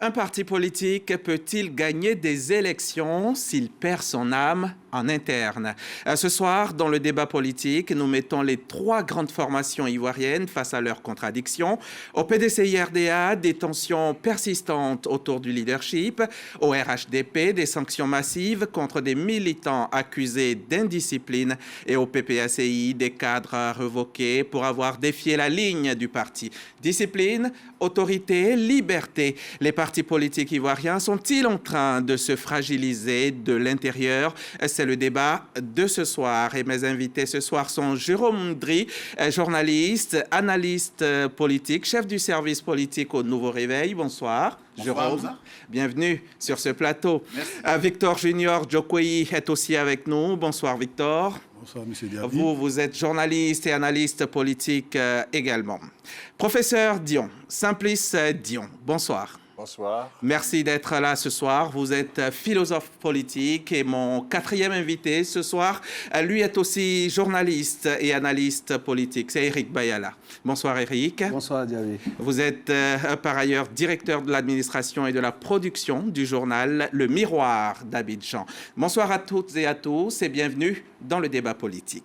Un parti politique peut-il gagner des élections s'il perd son âme en interne? Ce soir, dans le débat politique, nous mettons les trois grandes formations ivoiriennes face à leurs contradictions. Au PDCI-RDA, des tensions persistantes autour du leadership. Au RHDP, des sanctions massives contre des militants accusés d'indiscipline. Et au PPACI, des cadres revoqués pour avoir défié la ligne du parti. Discipline, autorité, liberté. Les partis politiques ivoiriens sont-ils en train de se fragiliser de l'intérieur? C'est le débat de ce soir. Et mes invités ce soir sont Jérôme Ndri, journaliste, analyste politique, chef du service politique au Nouveau Réveil. Bonsoir. Bonsoir, Jérôme, bienvenue sur ce plateau. Merci. Victor Junior Djokweyi est aussi avec nous. Bonsoir Victor. Bonsoir, M. Diaby. Vous êtes journaliste et analyste politique également. Professeur Dion, Simplice Dion, bonsoir. Bonsoir. Merci d'être là ce soir. Vous êtes philosophe politique et mon quatrième invité ce soir, lui est aussi journaliste et analyste politique. C'est Eric Bayala. Bonsoir Eric. Bonsoir Diaby. Vous êtes par ailleurs directeur de l'administration et de la production du journal Le Miroir d'Abidjan. Bonsoir à toutes et à tous et bienvenue dans le débat politique.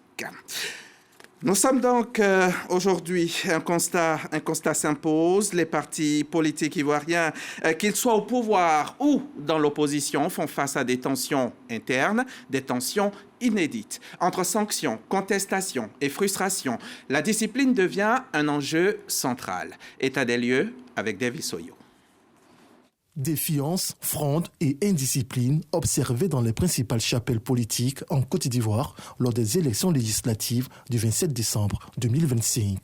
Nous sommes donc aujourd'hui, un constat s'impose. Les partis politiques ivoiriens, qu'ils soient au pouvoir ou dans l'opposition, font face à des tensions internes, des tensions inédites. Entre sanctions, contestations et frustrations, la discipline devient un enjeu central. État des lieux avec Davis Oyo. Défiance, fronde et indiscipline observées dans les principales chapelles politiques en Côte d'Ivoire lors des élections législatives du 27 décembre 2025.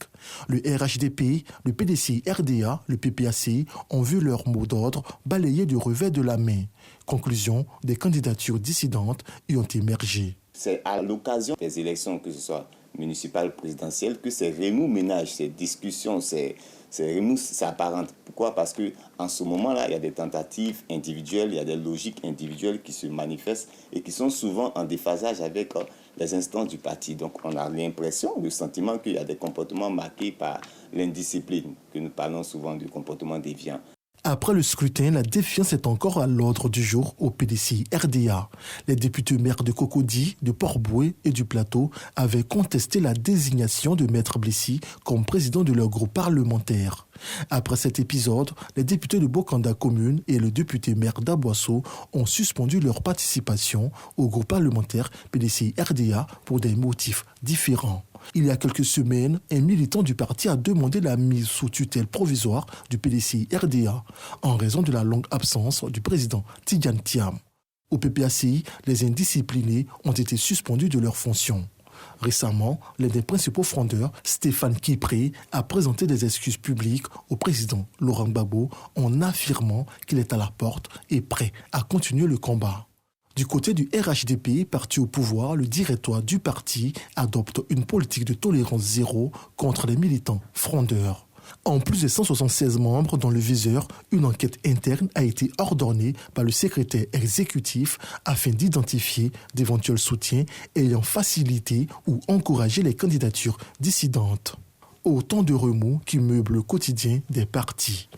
Le RHDP, le PDCI-RDA, le PPACI ont vu leur mot d'ordre balayés du revers de la main. Conclusion, des candidatures dissidentes y ont émergé. C'est à l'occasion des élections, que ce soit municipales, présidentielles, que ces remous-ménages, ces discussions, ces remous s'apparentent. Pourquoi? Parce qu'en ce moment-là, il y a des tentatives individuelles, il y a des logiques individuelles qui se manifestent et qui sont souvent en déphasage avec les instances du parti. Donc on a l'impression, le sentiment qu'il y a des comportements marqués par l'indiscipline, que nous parlons souvent du comportement déviant. Après le scrutin, la défiance est encore à l'ordre du jour au PDCI-RDA. Les députés maires de Cocody, de Port-Boué et du Plateau avaient contesté la désignation de Maître Blessi comme président de leur groupe parlementaire. Après cet épisode, les députés de Bokanda Commune et le député maire d'Aboisseau ont suspendu leur participation au groupe parlementaire PDCI-RDA pour des motifs différents. Il y a quelques semaines, un militant du parti a demandé la mise sous tutelle provisoire du PDCI-RDA en raison de la longue absence du président Tidjane Thiam. Au PPACI, les indisciplinés ont été suspendus de leurs fonctions. Récemment, l'un des principaux frondeurs, Stéphane Kipré, a présenté des excuses publiques au président Laurent Gbagbo en affirmant qu'il est à la porte et prêt à continuer le combat. Du côté du RHDP, parti au pouvoir, le directoire du parti adopte une politique de tolérance zéro contre les militants frondeurs. En plus des 176 membres dans le viseur, une enquête interne a été ordonnée par le secrétaire exécutif afin d'identifier d'éventuels soutiens ayant facilité ou encouragé les candidatures dissidentes. Autant de remous qui meublent le quotidien des partis.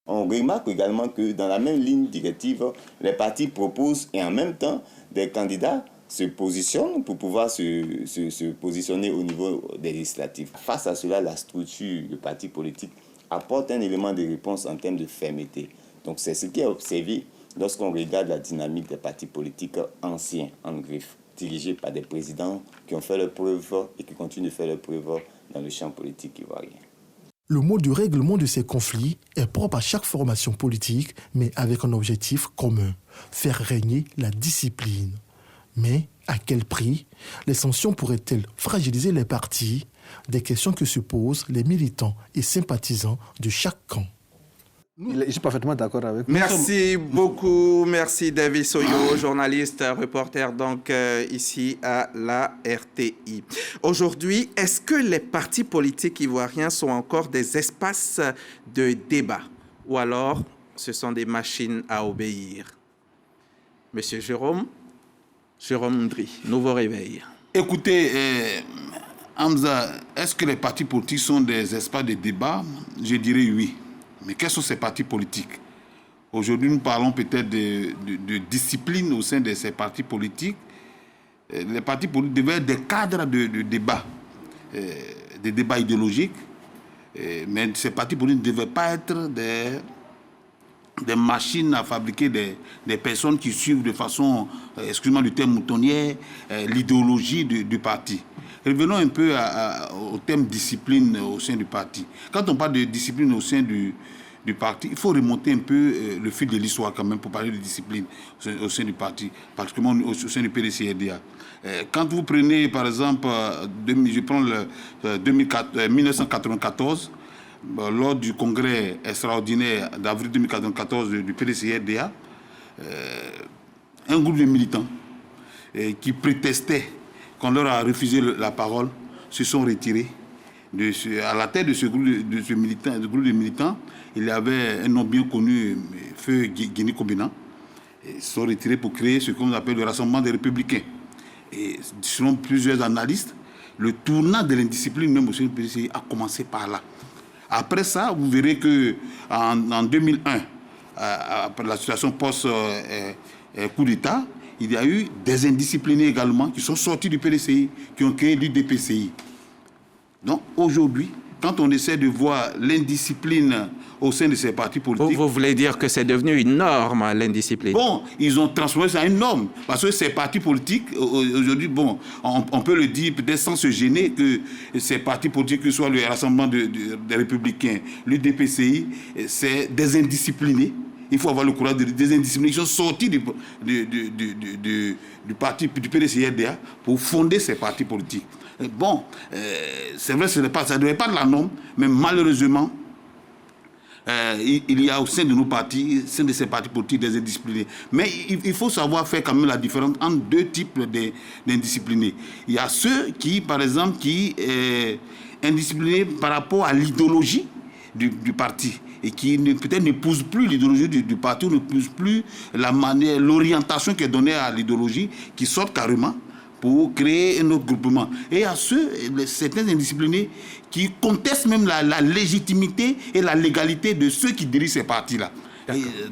On remarque également que dans la même ligne directive, les partis proposent et en même temps des candidats se positionnent pour pouvoir se positionner au niveau des législatives. Face à cela, la structure du parti politique apporte un élément de réponse en termes de fermeté. Donc c'est ce qui est observé lorsqu'on regarde la dynamique des partis politiques anciens en griffe, dirigés par des présidents qui ont fait leurs preuves et qui continuent de faire leurs preuves dans le champ politique ivoirien. Le mode de règlement de ces conflits est propre à chaque formation politique, mais avec un objectif commun, faire régner la discipline. Mais à quel prix? Les sanctions pourraient-elles fragiliser les partis? Des questions que se posent les militants et sympathisants de chaque camp. Je suis parfaitement d'accord avec vous. Merci beaucoup. Merci David Soyo, journaliste, reporter donc ici à la RTI. Aujourd'hui, est-ce que les partis politiques ivoiriens sont encore des espaces de débat ou alors ce sont des machines à obéir? Monsieur Jérôme Ndri, Nouveau Réveil. Écoutez, Hamza, est-ce que les partis politiques sont des espaces de débat? Je dirais oui. Mais quels sont ces partis politiques? Aujourd'hui, nous parlons peut-être de discipline au sein de ces partis politiques. Les partis politiques devaient être des cadres de débat, des débats idéologiques, mais ces partis politiques ne devaient pas être des machines à fabriquer des personnes qui suivent de façon, excusez-moi du terme moutonnière, l'idéologie du parti. Revenons un peu au thème discipline au sein du parti. Quand on parle de discipline au sein du parti, il faut remonter un peu le fil de l'histoire quand même pour parler de discipline au sein du parti, particulièrement au sein du PDC-RDA. Quand vous prenez par exemple, je prends 1994, lors du congrès extraordinaire d'avril 2014 du PDC-RDA, un groupe de militants qui prétestaient qu'on leur a refusé la parole se sont retirés. À la tête de ce groupe de militants, il y avait un homme bien connu, Feu Guéni Kobina. Ils se sont retirés pour créer ce qu'on appelle le Rassemblement des Républicains. Et selon plusieurs analystes, le tournant de l'indiscipline même au sein du PDC a commencé par là. Après ça, vous verrez qu'en 2001, après la situation post-coup d'État, il y a eu des indisciplinés également qui sont sortis du PDCI, qui ont créé l'UDPCI. Donc aujourd'hui, quand on essaie de voir l'indiscipline au sein de ces partis politiques... Vous voulez dire que c'est devenu une norme, l'indiscipline? Bon, ils ont transformé ça en une norme. Parce que ces partis politiques, aujourd'hui, bon, on peut le dire peut-être sans se gêner que ces partis politiques, que ce soit le Rassemblement des Républicains, l'UDPCI, c'est des indisciplinés. Il faut avoir le courage des indisciplinés qui sont sortis du parti du PDC-RDA pour fonder ces partis politiques. Bon, c'est vrai, ça ne devait pas de la norme, mais malheureusement, il y a au sein de nos partis, au sein de ces partis politiques, des indisciplinés. Mais il faut savoir faire quand même la différence entre deux types d'indisciplinés. Il y a ceux qui, par exemple, qui sont indisciplinés par rapport à l'idéologie du parti et qui peut-être n'épousent plus l'idéologie du parti, n'épousent plus l'orientation qui est donnée à l'idéologie, qui sortent carrément pour créer un autre groupement. Et il y a certains indisciplinés qui contestent même la légitimité et la légalité de ceux qui dirigent ces partis-là.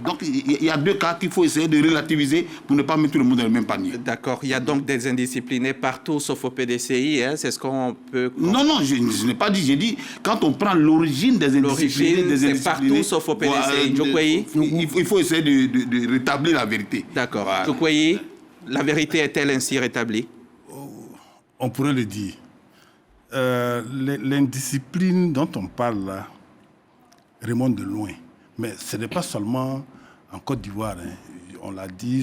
Donc il y a deux cas qu'il faut essayer de relativiser pour ne pas mettre tout le monde dans le même panier. D'accord, il y a donc des indisciplinés partout sauf au PDCI, hein? C'est ce qu'on peut... Non, je n'ai pas dit, j'ai dit quand on prend l'origine des indisciplinés... L'origine, c'est partout sauf au PDCI. Il faut essayer de rétablir la vérité. D'accord. Djokweyi, la vérité est-elle ainsi rétablie? On pourrait le dire. L'indiscipline dont on parle là remonte de loin. Mais ce n'est pas seulement en Côte d'Ivoire. Hein. On l'a dit,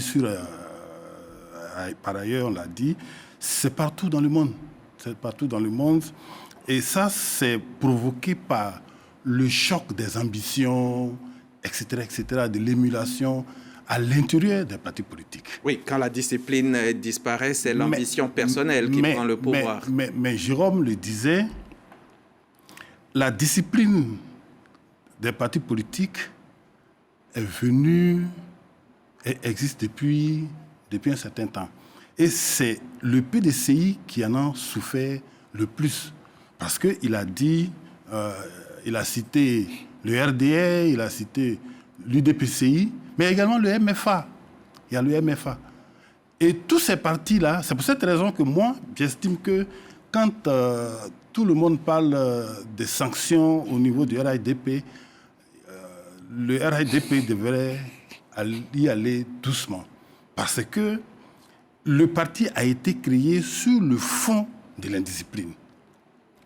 par ailleurs, on l'a dit, c'est partout dans le monde. C'est partout dans le monde. Et ça, c'est provoqué par le choc des ambitions, etc., de l'émulation à l'intérieur des partis politiques. Oui, quand la discipline disparaît, c'est l'ambition personnelle qui prend le pouvoir. Mais Jérôme le disait, la discipline des partis politiques est venue et existe depuis un certain temps. Et c'est le PDCI qui en a souffert le plus. Parce qu'il a dit, il a cité le RDR, il a cité l'UDPCI, mais également le MFA. Il y a le MFA. Et tous ces partis-là, c'est pour cette raison que moi, j'estime que quand tout le monde parle des sanctions au niveau du RHDP, le RHDP devrait y aller doucement. Parce que le parti a été créé sur le fond de l'indiscipline,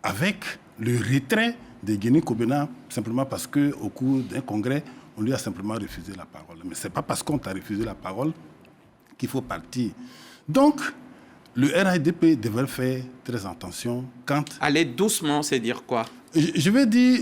avec le retrait de Guéni Kobina, simplement parce qu'au cours d'un congrès, on lui a simplement refusé la parole. Mais ce n'est pas parce qu'on t'a refusé la parole qu'il faut partir. Donc, le RHDP devrait faire très attention quand... Aller doucement, c'est dire quoi? Je vais dire,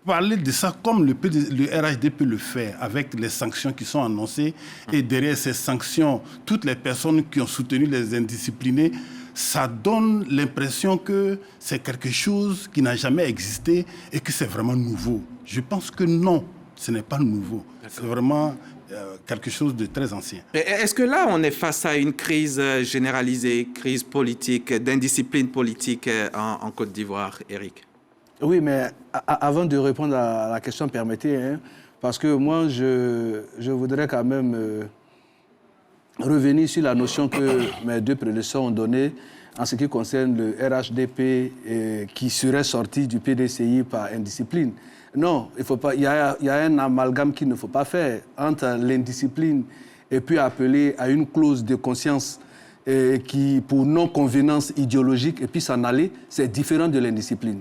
parler de ça comme le RHDP le fait, avec les sanctions qui sont annoncées. Et derrière ces sanctions, toutes les personnes qui ont soutenu les indisciplinés, ça donne l'impression que c'est quelque chose qui n'a jamais existé et que c'est vraiment nouveau. Je pense que non. Ce n'est pas nouveau. C'est vraiment quelque chose de très ancien. Est-ce que là, on est face à une crise généralisée, crise politique, d'indiscipline politique en Côte d'Ivoire, Eric? Oui, mais avant de répondre à la question, permettez, hein, parce que moi, je voudrais quand même revenir sur la notion que mes deux prédécesseurs ont donnée en ce qui concerne le RHDP qui serait sorti du PDCI par indiscipline. Non, il faut pas. Il y a un amalgame qu'il ne faut pas faire entre l'indiscipline et puis appeler à une clause de conscience qui, pour non-convenance idéologique, et puis s'en aller, c'est différent de l'indiscipline.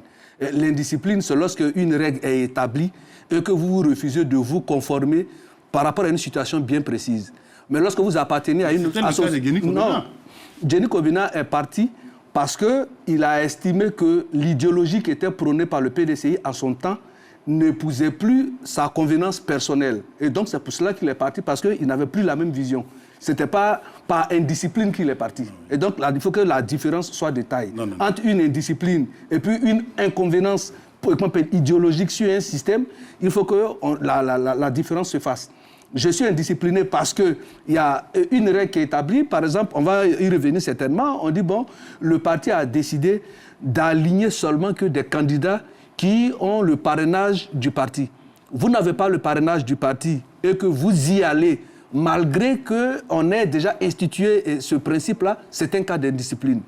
L'indiscipline, c'est lorsque une règle est établie et que vous refusez de vous conformer par rapport à une situation bien précise. Mais lorsque vous appartenez à une association... Non, Jenny Kobina est parti parce qu'il a estimé que l'idéologie qui était prônée par le PDCI à son temps n'épousait plus sa convenance personnelle. Et donc, c'est pour cela qu'il est parti, parce qu'il n'avait plus la même vision. Ce n'était pas par indiscipline qu'il est parti. Et donc, il faut que la différence soit de taille. Entre une indiscipline et puis une inconvénance idéologique sur un système, il faut que la différence se fasse. Je suis indiscipliné parce qu'il y a une règle qui est établie. Par exemple, on va y revenir certainement. On dit, bon, le parti a décidé d'aligner seulement que des candidats qui ont le parrainage du parti. Vous n'avez pas le parrainage du parti et que vous y allez, malgré qu'on ait déjà institué ce principe-là, c'est un cas d'indiscipline.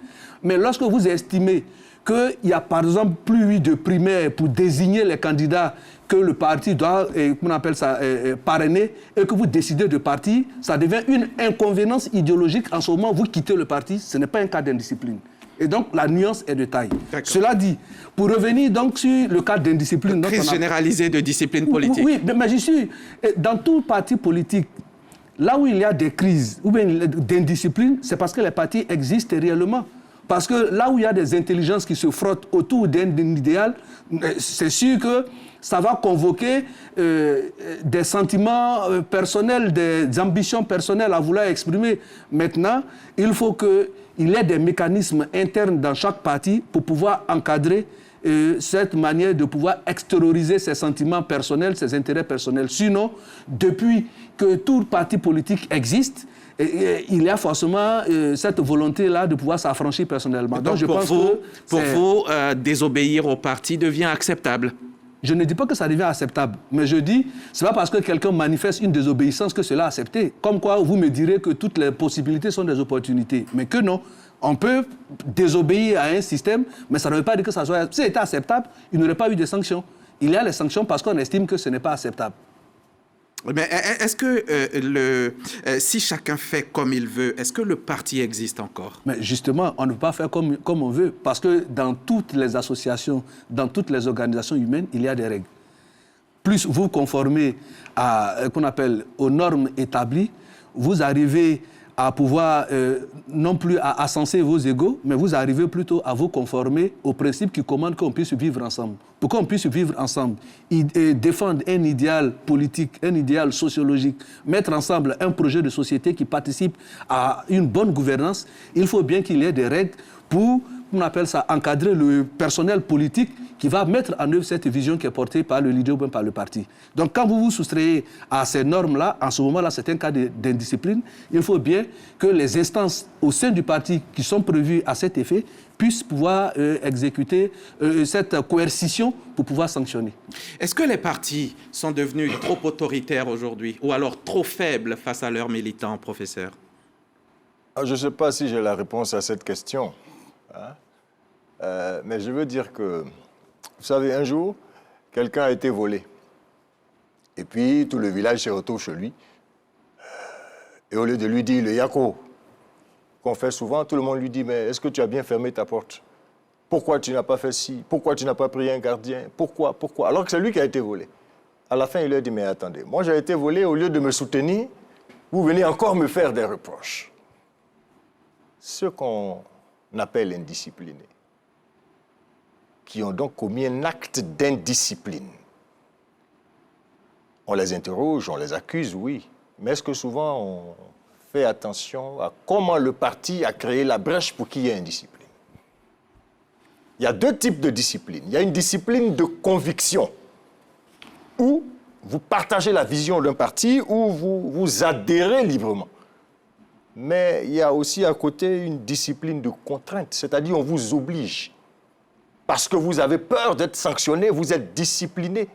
Mais lorsque vous estimez qu'il y a par exemple plus de primaires pour désigner les candidats que le parti doit, on appelle ça, parrainer, et que vous décidez de partir, ça devient une inconvénience idéologique. En ce moment, vous quittez le parti, ce n'est pas un cas d'indiscipline. Et donc, la nuance est de taille. Cela dit, pour revenir donc sur le cas d'indiscipline... Crise généralisée de discipline politique. Oui, mais je suis... Dans tout parti politique, là où il y a des crises ou bien d'indiscipline, c'est parce que les partis existent réellement. Parce que là où il y a des intelligences qui se frottent autour d'un idéal, c'est sûr que ça va convoquer des sentiments personnels, des ambitions personnelles à vouloir exprimer. Maintenant, il faut qu'il y ait des mécanismes internes dans chaque parti pour pouvoir encadrer cette manière de pouvoir extérioriser ses sentiments personnels, ses intérêts personnels. Sinon, depuis que tout parti politique existe, il y a forcément cette volonté-là de pouvoir s'affranchir personnellement. Donc je pense que pour vous, désobéir au parti devient acceptable. Je ne dis pas que ça devient acceptable, mais je dis, c'est pas parce que quelqu'un manifeste une désobéissance que cela est accepté. Comme quoi, vous me direz que toutes les possibilités sont des opportunités, mais que non. On peut désobéir à un système, mais ça ne veut pas dire que ça soit... Si c'était acceptable, il n'y aurait pas eu de sanctions. Il y a les sanctions parce qu'on estime que ce n'est pas acceptable. Mais est-ce que si chacun fait comme il veut, est-ce que le parti existe encore? Mais justement, on ne peut pas faire comme on veut, parce que dans toutes les associations, dans toutes les organisations humaines, il y a des règles. Plus vous conformez qu'on appelle aux normes établies, vous arrivez à pouvoir non plus à ascenser vos égos, mais vous arrivez plutôt à vous conformer aux principes qui commandent qu'on puisse vivre ensemble. Pour qu'on puisse vivre ensemble, défendre un idéal politique, un idéal sociologique, mettre ensemble un projet de société qui participe à une bonne gouvernance, il faut bien qu'il y ait des règles pour, on appelle ça, encadrer le personnel politique qui va mettre en œuvre cette vision qui est portée par le leader ou bien par le parti. Donc quand vous vous soustrayez à ces normes-là, en ce moment-là, c'est un cas d'indiscipline. Il faut bien que les instances au sein du parti qui sont prévues à cet effet puissent pouvoir exécuter cette coercition pour pouvoir sanctionner. Est-ce que les partis sont devenus trop autoritaires aujourd'hui ou alors trop faibles face à leurs militants, professeur? Je ne sais pas si j'ai la réponse à cette question. Mais je veux dire que, vous savez, un jour, quelqu'un a été volé. Et puis, tout le village se retrouve chez lui. Et au lieu de lui dire le yako, qu'on fait souvent, tout le monde lui dit, mais est-ce que tu as bien fermé ta porte? Pourquoi tu n'as pas fait ci? Pourquoi tu n'as pas pris un gardien? Pourquoi? Alors que c'est lui qui a été volé. À la fin, il lui a dit, mais attendez, moi j'ai été volé, au lieu de me soutenir, vous venez encore me faire des reproches. Ce qu'on appelle indisciplinés, qui ont donc commis un acte d'indiscipline. On les interroge, on les accuse, oui. Mais est-ce que souvent on fait attention à comment le parti a créé la brèche pour qu'il y ait indiscipline? Il y a deux types de discipline. Il y a une discipline de conviction, où vous partagez la vision d'un parti, où vous adhérez librement. Mais il y a aussi à côté une discipline de contrainte, c'est-à-dire on vous oblige. parce que vous avez peur d'être sanctionné, vous êtes discipliné.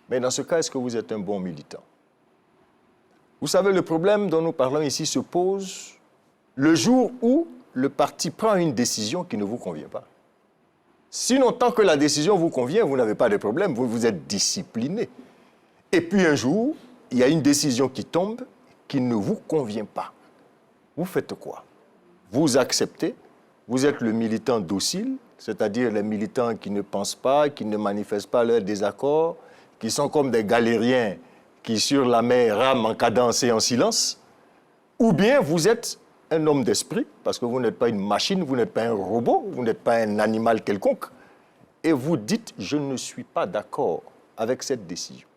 Mais dans ce cas, est-ce que vous êtes un bon militant? Vous savez, le problème dont nous parlons ici se pose le jour où le parti prend une décision qui ne vous convient pas. Sinon, tant que la décision vous convient, vous n'avez pas de problème, vous êtes discipliné. Et puis un jour, il y a une décision qui tombe, qui ne vous convient pas. Vous faites quoi? Vous acceptez, vous êtes le militant docile, c'est-à-dire les militants qui ne pensent pas, qui ne manifestent pas leur désaccord, qui sont comme des galériens qui sur la mer rament en cadence et en silence, ou bien vous êtes un homme d'esprit, parce que vous n'êtes pas une machine, vous n'êtes pas un robot, vous n'êtes pas un animal quelconque, et vous dites « je ne suis pas d'accord avec cette décision ».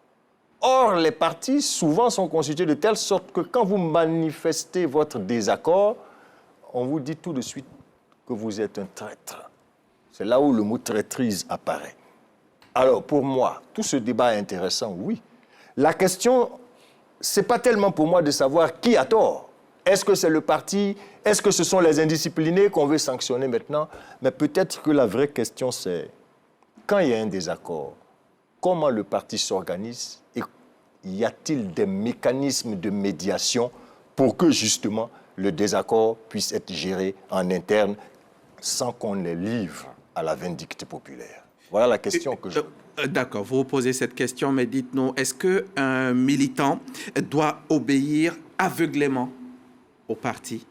Or, les partis, souvent, sont constitués de telle sorte que quand vous manifestez votre désaccord, on vous dit tout de suite que vous êtes un traître. C'est là où le mot traîtrise apparaît. Alors, pour moi, tout ce débat est intéressant, oui. La question, ce n'est pas tellement pour moi de savoir qui a tort. Est-ce que c'est le parti? Est-ce que ce sont les indisciplinés qu'on veut sanctionner maintenant? Mais peut-être que la vraie question, c'est quand il y a un désaccord, comment le parti s'organise et y a-t-il des mécanismes de médiation pour que, justement, le désaccord puisse être géré en interne sans qu'on les livre à la vindicte populaire? Voilà la question que je... D'accord, vous posez cette question, mais dites-nous, est-ce qu'un militant doit obéir aveuglément au parti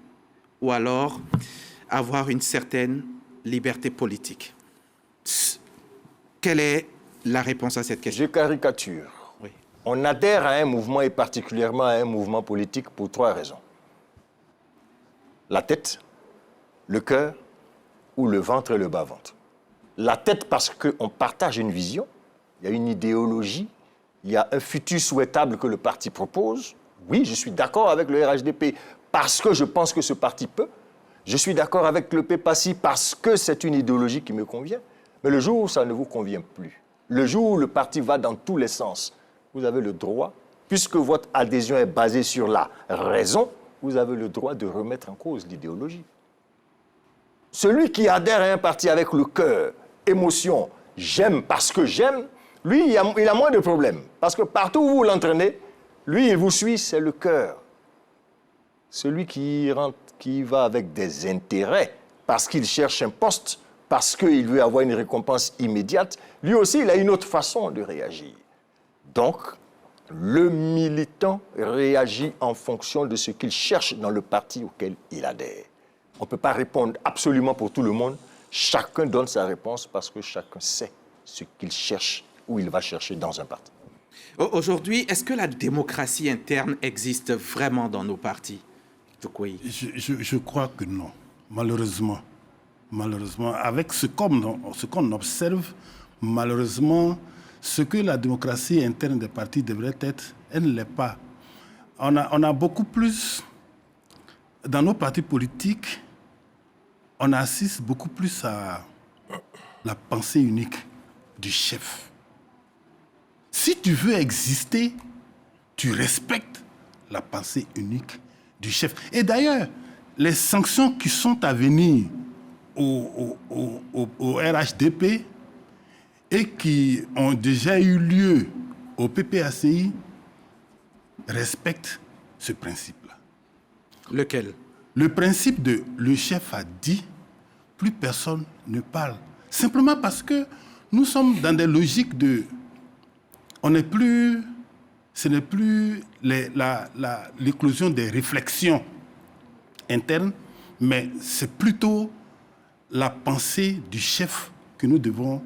ou alors avoir une certaine liberté politique? Quelle est la réponse à cette question? Je caricature. Oui. On adhère à un mouvement et particulièrement à un mouvement politique pour 3 raisons. La tête, le cœur ou le ventre et le bas-ventre. La tête parce qu'on partage une vision, il y a une idéologie, il y a un futur souhaitable que le parti propose. Oui, je suis d'accord avec le RHDP parce que je pense que ce parti peut. Je suis d'accord avec le PPACI parce que c'est une idéologie qui me convient. Mais le jour où ça ne vous convient plus, le jour où le parti va dans tous les sens, vous avez le droit, puisque votre adhésion est basée sur la raison, vous avez le droit de remettre en cause l'idéologie. Celui qui adhère à un parti avec le cœur, émotion, j'aime parce que j'aime, lui, il a moins de problèmes. Parce que partout où vous l'entraînez, lui, il vous suit, c'est le cœur. Celui qui va avec des intérêts, parce qu'il cherche un poste, parce qu'il veut avoir une récompense immédiate, lui aussi, il a une autre façon de réagir. Donc, le militant réagit en fonction de ce qu'il cherche dans le parti auquel il adhère. On ne peut pas répondre absolument pour tout le monde. Chacun donne sa réponse parce que chacun sait ce qu'il cherche ou il va chercher dans un parti. Aujourd'hui, est-ce que la démocratie interne existe vraiment dans nos partis? Je crois que non, malheureusement. Malheureusement, avec ce qu'on observe, malheureusement, ce que la démocratie interne des partis devrait être, elle ne l'est pas. On a beaucoup plus, dans nos partis politiques, on assiste beaucoup plus à la pensée unique du chef. Si tu veux exister, tu respectes la pensée unique du chef. Et d'ailleurs, les sanctions qui sont à venir au RHDP et qui ont déjà eu lieu au PPACI respectent ce principe-là. Lequel? Le principe de le chef a dit, plus personne ne parle. Simplement parce que nous sommes dans des logiques de... Ce n'est plus l'éclosion des réflexions internes, mais c'est plutôt la pensée du chef que nous devons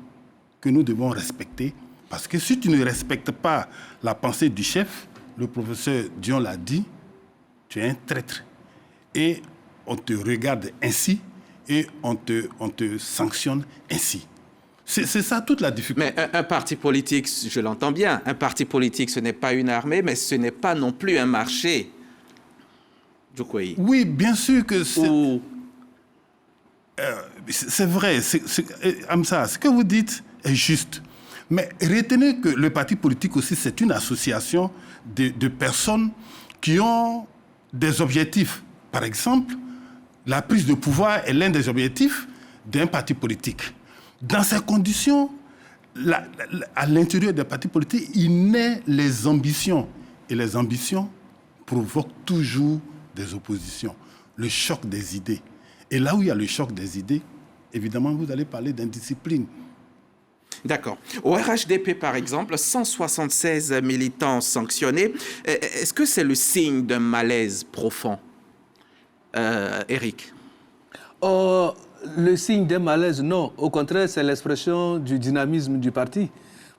respecter. Parce que si tu ne respectes pas la pensée du chef, le professeur Dion l'a dit, tu es un traître. Et on te regarde ainsi et on te sanctionne ainsi. C'est ça toute la difficulté. Mais un parti politique, je l'entends bien, un parti politique, ce n'est pas une armée, mais ce n'est pas non plus un marché. Oui, bien sûr que c'est... c'est vrai, Amsa, ce que vous dites est juste. Mais retenez que le parti politique aussi, c'est une association de personnes qui ont des objectifs. Par exemple, la prise de pouvoir est l'un des objectifs d'un parti politique. Dans ces conditions, à l'intérieur des partis politiques, il naît les ambitions. Et les ambitions provoquent toujours des oppositions, le choc des idées. Et là où il y a le choc des idées, évidemment, vous allez parler d'indiscipline. D'accord. Au RHDP, par exemple, 176 militants sanctionnés. Est-ce que c'est le signe d'un malaise profond, Éric? Le signe d'un malaise, non. Au contraire, c'est l'expression du dynamisme du parti.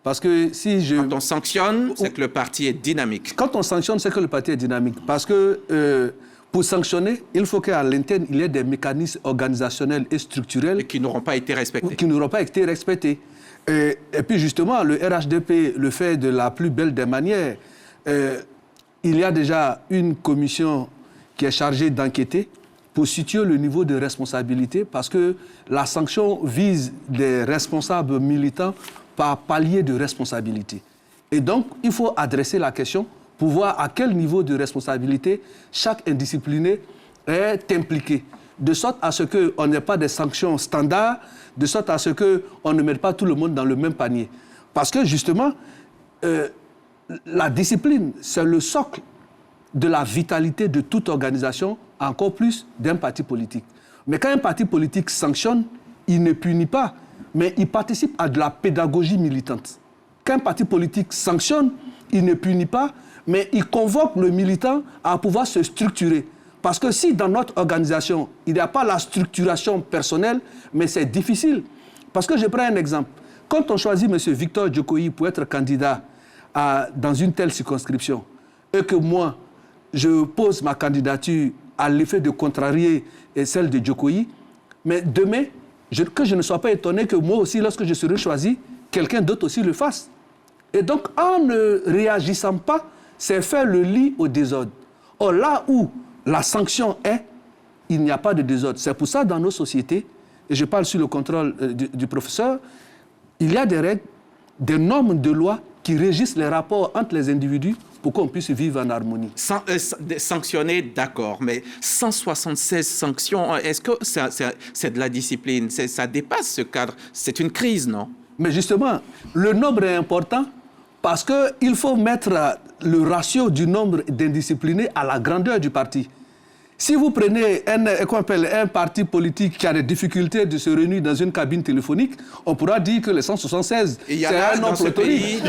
Parce que si je... Quand on sanctionne, c'est que le parti est dynamique. Quand on sanctionne, c'est que le parti est dynamique. Parce que pour sanctionner, il faut qu'à l'interne, il y ait des mécanismes organisationnels et structurels... Et qui n'auront pas été respectés. Qui n'auront pas été respectés. Et puis justement, le RHDP le fait de la plus belle des manières. Il y a déjà une commission qui est chargée d'enquêter pour situer le niveau de responsabilité, parce que la sanction vise des responsables militants par palier de responsabilité. Et donc, il faut adresser la question pour voir à quel niveau de responsabilité chaque indiscipliné est impliqué, de sorte à ce qu'on n'ait pas des sanctions standards, de sorte à ce qu'on ne mette pas tout le monde dans le même panier. Parce que justement, la discipline, c'est le socle de la vitalité de toute organisation, encore plus d'un parti politique. Mais quand un parti politique sanctionne, il ne punit pas, mais il participe à de la pédagogie militante. Quand un parti politique sanctionne, il ne punit pas, mais il convoque le militant à pouvoir se structurer. Parce que si dans notre organisation, il n'y a pas la structuration personnelle, mais c'est difficile. Parce que je prends un exemple. Quand on choisit M. Victor Djokoyi pour être candidat dans une telle circonscription, et que moi, je pose ma candidature à l'effet de contrarier celle de Djokoyi, mais demain, que je ne sois pas étonné que moi aussi, lorsque je serai choisi, quelqu'un d'autre aussi le fasse. Et donc, en ne réagissant pas, c'est faire le lit au désordre. Or, là où la sanction est, il n'y a pas de désordre. C'est pour ça, dans nos sociétés, et je parle sous le contrôle du professeur, il y a des règles, des normes de loi qui régissent les rapports entre les individus pour qu'on puisse vivre en harmonie. Sanctionner, d'accord, mais 176 sanctions, est-ce que c'est de la discipline? Ça dépasse ce cadre. C'est une crise, non? Mais justement, le nombre est important parce qu'il faut mettre le ratio du nombre d'indisciplinés à la grandeur du parti. Si vous prenez un parti politique qui a des difficultés de se réunir dans une cabine téléphonique, on pourra dire que les 176, c'est un nombre pléthorique.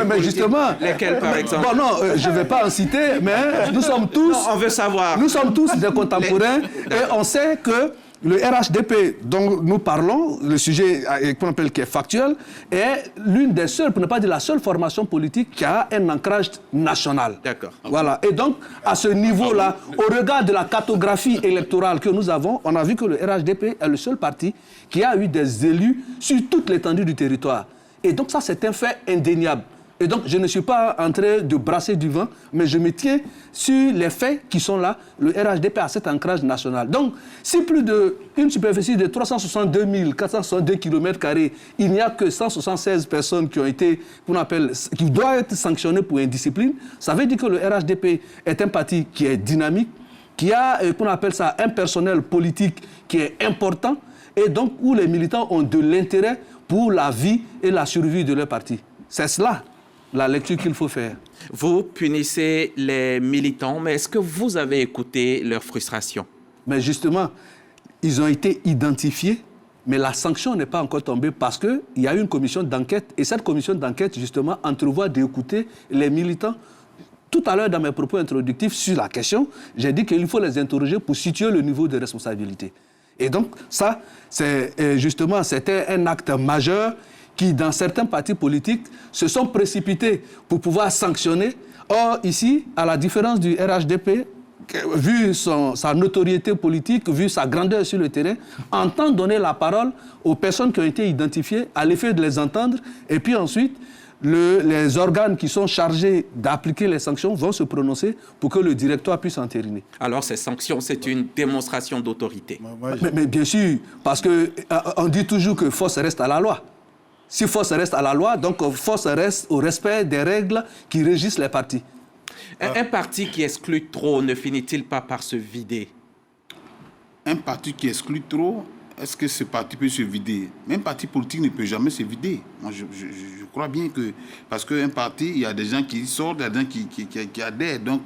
Mais justement, lesquels par exemple? Bon, non, je ne vais pas en citer, mais nous sommes tous... Non, on veut savoir. Nous sommes tous des contemporains et on sait que le RHDP dont nous parlons, le sujet qu'on appelle qui est factuel, est l'une des seules, pour ne pas dire la seule formation politique qui a un ancrage national. D'accord. Voilà. Et donc, à ce niveau-là, au regard de la cartographie électorale que nous avons, on a vu que le RHDP est le seul parti qui a eu des élus sur toute l'étendue du territoire. Et donc ça, c'est un fait indéniable. Et donc, je ne suis pas en train de brasser du vent, mais je me tiens sur les faits qui sont là. Le RHDP a cet ancrage national. Donc, si plus d'une superficie de 362 462 km², il n'y a que 176 personnes qui ont été, qui doivent être sanctionnées pour indiscipline, ça veut dire que le RHDP est un parti qui est dynamique, qui a, un personnel politique qui est important, et donc où les militants ont de l'intérêt pour la vie et la survie de leur parti. C'est cela la lecture qu'il faut faire. Vous punissez les militants, mais est-ce que vous avez écouté leurs frustrations? Mais justement, ils ont été identifiés, mais la sanction n'est pas encore tombée parce qu'il y a eu une commission d'enquête, et cette commission d'enquête, justement, entrevoit d'écouter les militants. Tout à l'heure, dans mes propos introductifs sur la question, j'ai dit qu'il faut les interroger pour situer le niveau de responsabilité. Et donc, ça, c'était un acte majeur qui, dans certains partis politiques, se sont précipités pour pouvoir sanctionner. Or, ici, à la différence du RHDP, vu sa notoriété politique, vu sa grandeur sur le terrain, entend donner la parole aux personnes qui ont été identifiées, à l'effet de les entendre, et puis ensuite, les organes qui sont chargés d'appliquer les sanctions vont se prononcer pour que le directoire puisse entériner. Alors, ces sanctions, c'est une démonstration d'autorité. Mais bien sûr, parce qu'on dit toujours que force reste à la loi. Si force reste à la loi, donc force reste au respect des règles qui régissent les partis. Un parti qui exclut trop ne finit-il pas par se vider? Un parti qui exclut trop est-ce que ce parti peut se vider? Même parti politique ne peut jamais se vider. Moi, je crois bien que... Parce qu'un parti, il y a des gens qui sortent, il y a des gens qui adhèrent. Donc,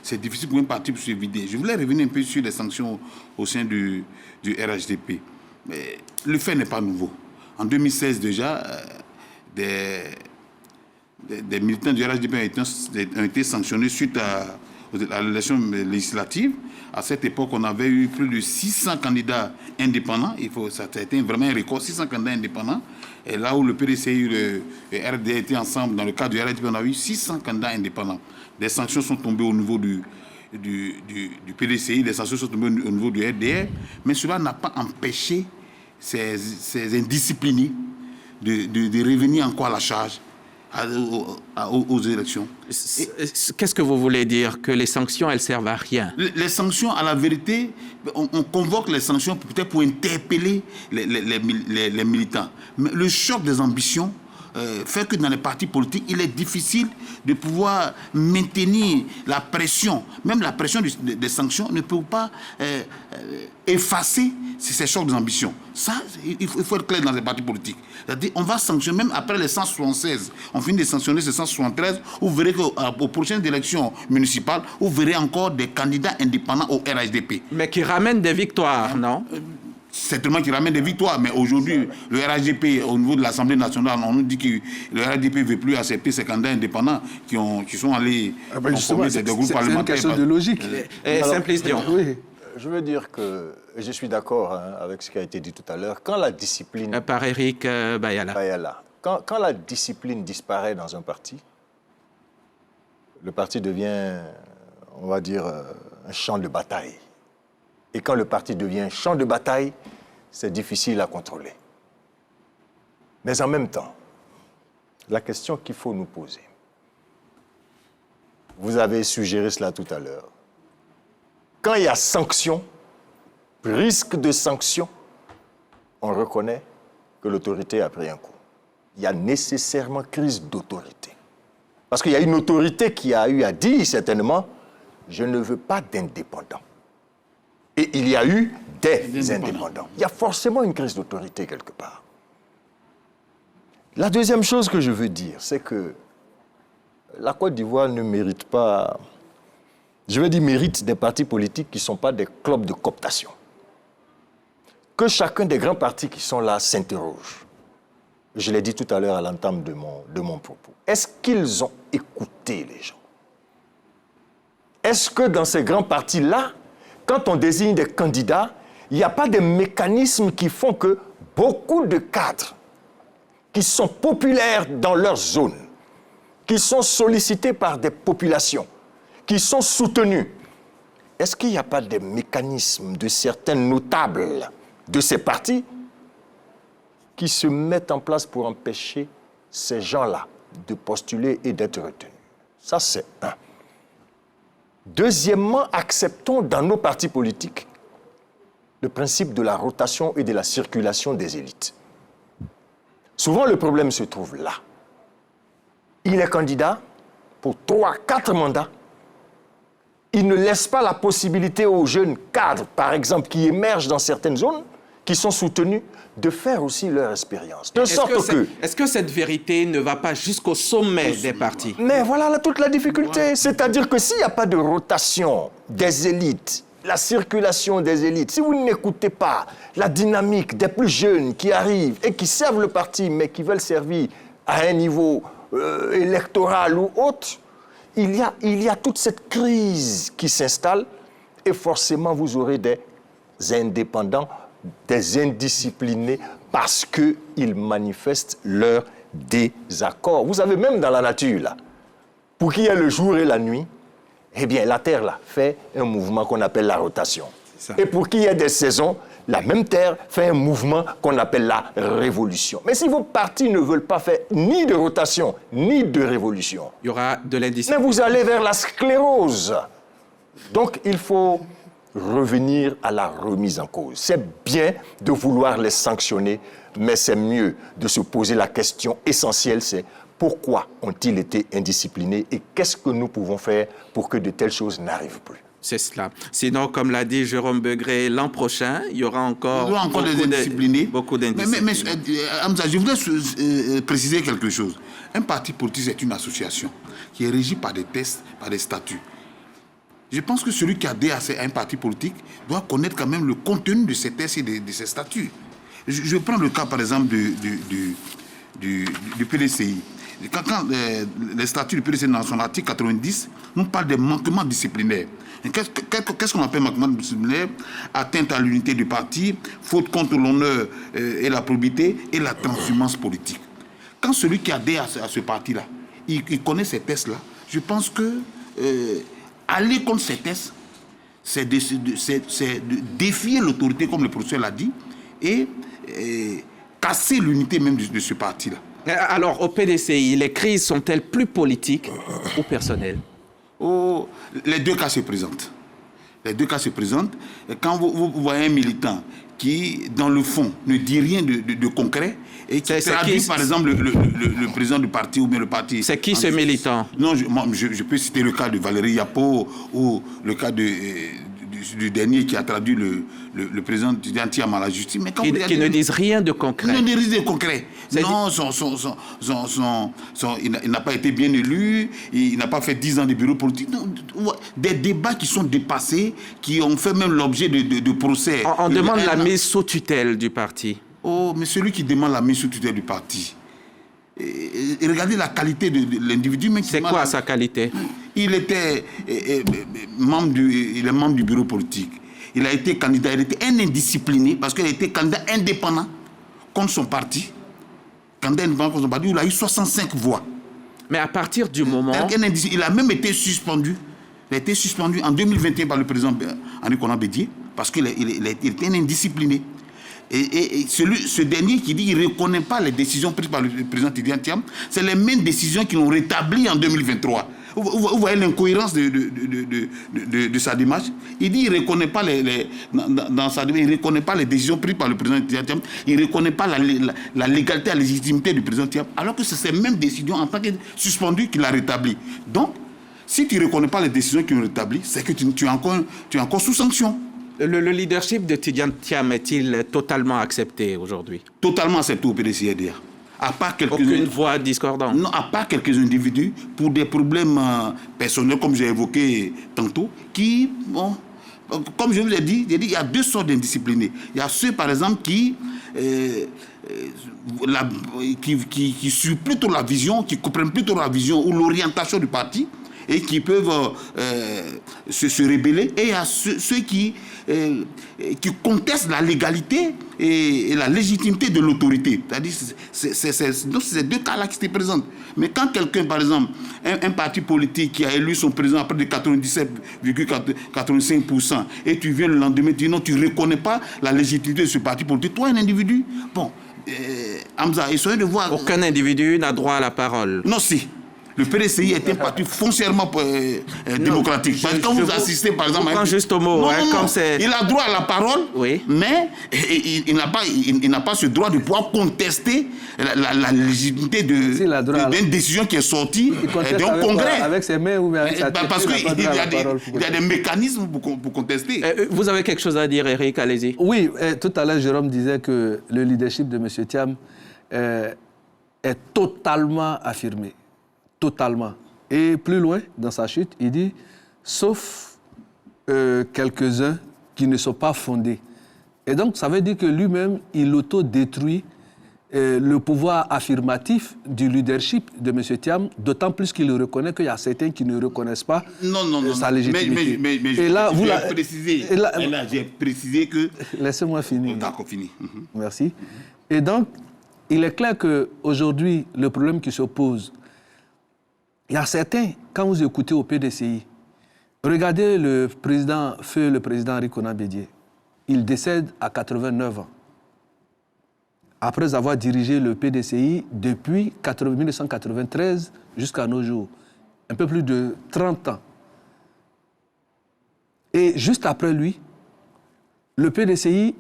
c'est difficile pour un parti de se vider. Je voulais revenir un peu sur les sanctions au sein du RHDP. Mais le fait n'est pas nouveau. En 2016 déjà, des militants du RHDP ont été sanctionnés suite à l'élection législative. À cette époque, on avait eu plus de 600 candidats indépendants. Ça a été vraiment un record, 600 candidats indépendants. Et là où le PDCI et le RDA étaient ensemble, dans le cadre du RHDP, on a eu 600 candidats indépendants. Des sanctions sont tombées au niveau du PDCI, des sanctions sont tombées au niveau du RDA, mais cela n'a pas empêché ces indisciplinés de revenir encore à la charge aux élections. Qu'est-ce que vous voulez dire? Que les sanctions, elles servent à rien? Les sanctions, à la vérité, on convoque les sanctions peut-être pour interpeller les militants. Mais le choc des ambitions fait que dans les partis politiques, il est difficile de pouvoir maintenir la pression. Même la pression des sanctions ne peut pas effacer ces chocs d'ambition. Ça, il faut être clair dans les partis politiques. C'est-à-dire, on va sanctionner, même après les 176, on finit de sanctionner ces 173, vous verrez qu'aux prochaines élections municipales, vous verrez encore des candidats indépendants au RHDP. Mais qui ramènent des victoires, non? Certainement qui ramène des victoires, mais aujourd'hui, le RHDP, au niveau de l'Assemblée nationale, on nous dit que le RHDP ne veut plus accepter ces candidats indépendants qui sont allés former des groupes parlementaires. C'est une question de logique. Simplice Dion. Oui, je veux dire que je suis d'accord avec ce qui a été dit tout à l'heure. Quand la discipline... Par Eric Bayala. Quand la discipline disparaît dans un parti, le parti devient, on va dire, un champ de bataille. Et quand le parti devient un champ de bataille, c'est difficile à contrôler. Mais en même temps, la question qu'il faut nous poser, vous avez suggéré cela tout à l'heure, quand il y a sanction, risque de sanction, on reconnaît que l'autorité a pris un coup. Il y a nécessairement crise d'autorité. Parce qu'il y a une autorité qui a eu à dire certainement, je ne veux pas d'indépendants. Et il y a eu des indépendants. Il y a forcément une crise d'autorité quelque part. La deuxième chose que je veux dire, c'est que la Côte d'Ivoire ne mérite pas... Je veux dire, mérite des partis politiques qui ne sont pas des clubs de cooptation. Que chacun des grands partis qui sont là s'interroge. Je l'ai dit tout à l'heure à l'entame de mon propos. Est-ce qu'ils ont écouté les gens? Est-ce que dans ces grands partis-là, quand on désigne des candidats, il n'y a pas de mécanismes qui font que beaucoup de cadres qui sont populaires dans leur zone, qui sont sollicités par des populations, qui sont soutenus, est-ce qu'il n'y a pas de mécanismes de certains notables de ces partis qui se mettent en place pour empêcher ces gens-là de postuler et d'être retenus? Ça, c'est un. Deuxièmement, acceptons dans nos partis politiques le principe de la rotation et de la circulation des élites. Souvent, le problème se trouve là. Il est candidat pour 3-4 mandats. Il ne laisse pas la possibilité aux jeunes cadres, par exemple, qui émergent dans certaines zones, qui sont soutenus, de faire aussi leur expérience. Est-ce que cette vérité ne va pas jusqu'au sommet des partis? Mais voilà toute la difficulté. C'est-à-dire que s'il n'y a pas de rotation des élites, la circulation des élites, si vous n'écoutez pas la dynamique des plus jeunes qui arrivent et qui servent le parti, mais qui veulent servir à un niveau électoral ou autre, il y a toute cette crise qui s'installe et forcément vous aurez des indépendants, des indisciplinés parce qu'ils manifestent leur désaccord. Vous savez, même dans la nature, là, pour qu'il y ait le jour et la nuit, eh bien, la Terre, là, fait un mouvement qu'on appelle la rotation. Et pour qu'il y ait des saisons, la même Terre fait un mouvement qu'on appelle la révolution. Mais si vos partis ne veulent pas faire ni de rotation, ni de révolution, il y aura de l'indiscipline. Mais vous allez vers la sclérose. Donc, il faut revenir à la remise en cause. C'est bien de vouloir les sanctionner, mais c'est mieux de se poser la question essentielle, c'est pourquoi ont-ils été indisciplinés et qu'est-ce que nous pouvons faire pour que de telles choses n'arrivent plus? C'est cela. Sinon, comme l'a dit Jérôme Begré, l'an prochain, il y aura encore, des indisciplinés. Beaucoup d'indisciplinés. Mais Hamza, je voudrais préciser quelque chose. Un parti politique, c'est une association qui est régie par des tests, par des statuts. Je pense que celui qui adhère à un parti politique doit connaître quand même le contenu de ces tests et de ces statuts. Je prends le cas, par exemple, du PDCI. Quand les statuts du PDCI, dans son article 90, nous parlent des manquements disciplinaires. Qu'est-ce qu'on appelle manquement disciplinaire? Atteinte à l'unité du parti, faute contre l'honneur et la probité et la transhumance politique. Quand celui qui adhère à ce parti-là, il connaît ces tests-là, je pense que aller contre ces tests, c'est de défier l'autorité, comme le professeur l'a dit, et casser l'unité même de ce parti-là. Alors, au PDCI, les crises sont-elles plus politiques ou personnelles? Les deux cas se présentent. Les deux cas se présentent. Et quand vous voyez un militant qui, dans le fond, ne dit rien de concret et qui traduit, par exemple, le président du parti ou bien le parti... C'est qui ce militant? Non, je peux citer le cas de Valérie Yapo ou le cas du dernier qui a traduit le président Tiam à la justice. Mais qui ne disent rien de concret. Il ne dit rien de concret. Non, il n'a pas été bien élu, il n'a pas fait 10 ans de bureau politique. Non, des débats qui sont dépassés, qui ont fait même l'objet de procès. On demande la mise sous tutelle du parti. Oh, mais celui qui demande la mise sous tutelle du parti, et regardez la qualité de l'individu. C'est quoi sa qualité? Il était membre du bureau politique. Il a été candidat, il était un indiscipliné parce qu'il a été candidat indépendant contre son parti. Candidat indépendant contre son parti, il a eu 65 voix. Mais à partir du moment... Il a même été suspendu. Il a été suspendu en 2021 par le président Henri Konan Bédié parce qu'il était un indiscipliné. Et ce dernier qui dit qu'il ne reconnaît pas les décisions prises par le président Tiam, c'est les mêmes décisions qui l'ont rétabli en 2023. Vous voyez l'incohérence de sa démarche. Il dit qu'il ne reconnaît pas dans sa démarche, il reconnaît pas les décisions prises par le président Tiam, il ne reconnaît pas la légalité, la légitimité du président Tiam, alors que c'est ces mêmes décisions en tant que suspendu qu'il a rétabli. Donc, si tu ne reconnais pas les décisions qui ont rétabli, c'est que tu es encore sous sanction. Le leadership de Tidjane Thiam est-il totalement accepté aujourd'hui? Totalement accepté au PDCI-RDA. À part aucune voix discordante? Non, à part quelques individus pour des problèmes personnels, comme j'ai évoqué tantôt, qui, bon, comme je vous l'ai dit, il y a deux sortes d'indisciplinés. Il y a ceux, par exemple, qui suivent plutôt la vision, qui comprennent plutôt la vision ou l'orientation du parti, et qui peuvent se rebeller. Et il y a ceux qui contestent la légalité et la légitimité de l'autorité. C'est-à-dire, c'est ces deux cas-là qui se présentent. Mais quand quelqu'un, par exemple, un parti politique qui a élu son président à près de 97,85%, et tu viens le lendemain, tu dis non, tu ne reconnais pas la légitimité de ce parti politique, toi, un individu, bon, Hamza, essayez de voir... Aucun individu n'a droit à la parole. Non, si. Le PDCI est un parti foncièrement démocratique. Parce que quand vous assistez, par exemple... Juste au mot. Il a droit à la parole, oui. Mais il n'a pas ce droit de pouvoir contester la légitimité d'une décision qui est sortie d'un congrès. Avec ses mains ou avec sa tête. Parce qu'il y a des mécanismes pour contester. Vous avez quelque chose à dire, Eric? Allez-y. Oui, tout à l'heure, Jérôme disait que le leadership de M. Thiam est totalement affirmé. Totalement. Et plus loin, dans sa chute, il dit, sauf quelques-uns qui ne sont pas fondés. Et donc, ça veut dire que lui-même, il autodétruit le pouvoir affirmatif du leadership de M. Thiam, d'autant plus qu'il reconnaît qu'il y a certains qui ne reconnaissent pas sa légitimité. Mais j'ai précisé que... Laissez-moi finir. D'accord, fini. Merci. Et donc, il est clair qu'aujourd'hui, le problème qui se pose, il y a certains, quand vous écoutez au PDCI, regardez le président Henri Konan Bédié. Il décède à 89 ans. Après avoir dirigé le PDCI depuis 1993 jusqu'à nos jours. Un peu plus de 30 ans. Et juste après lui, le PDCI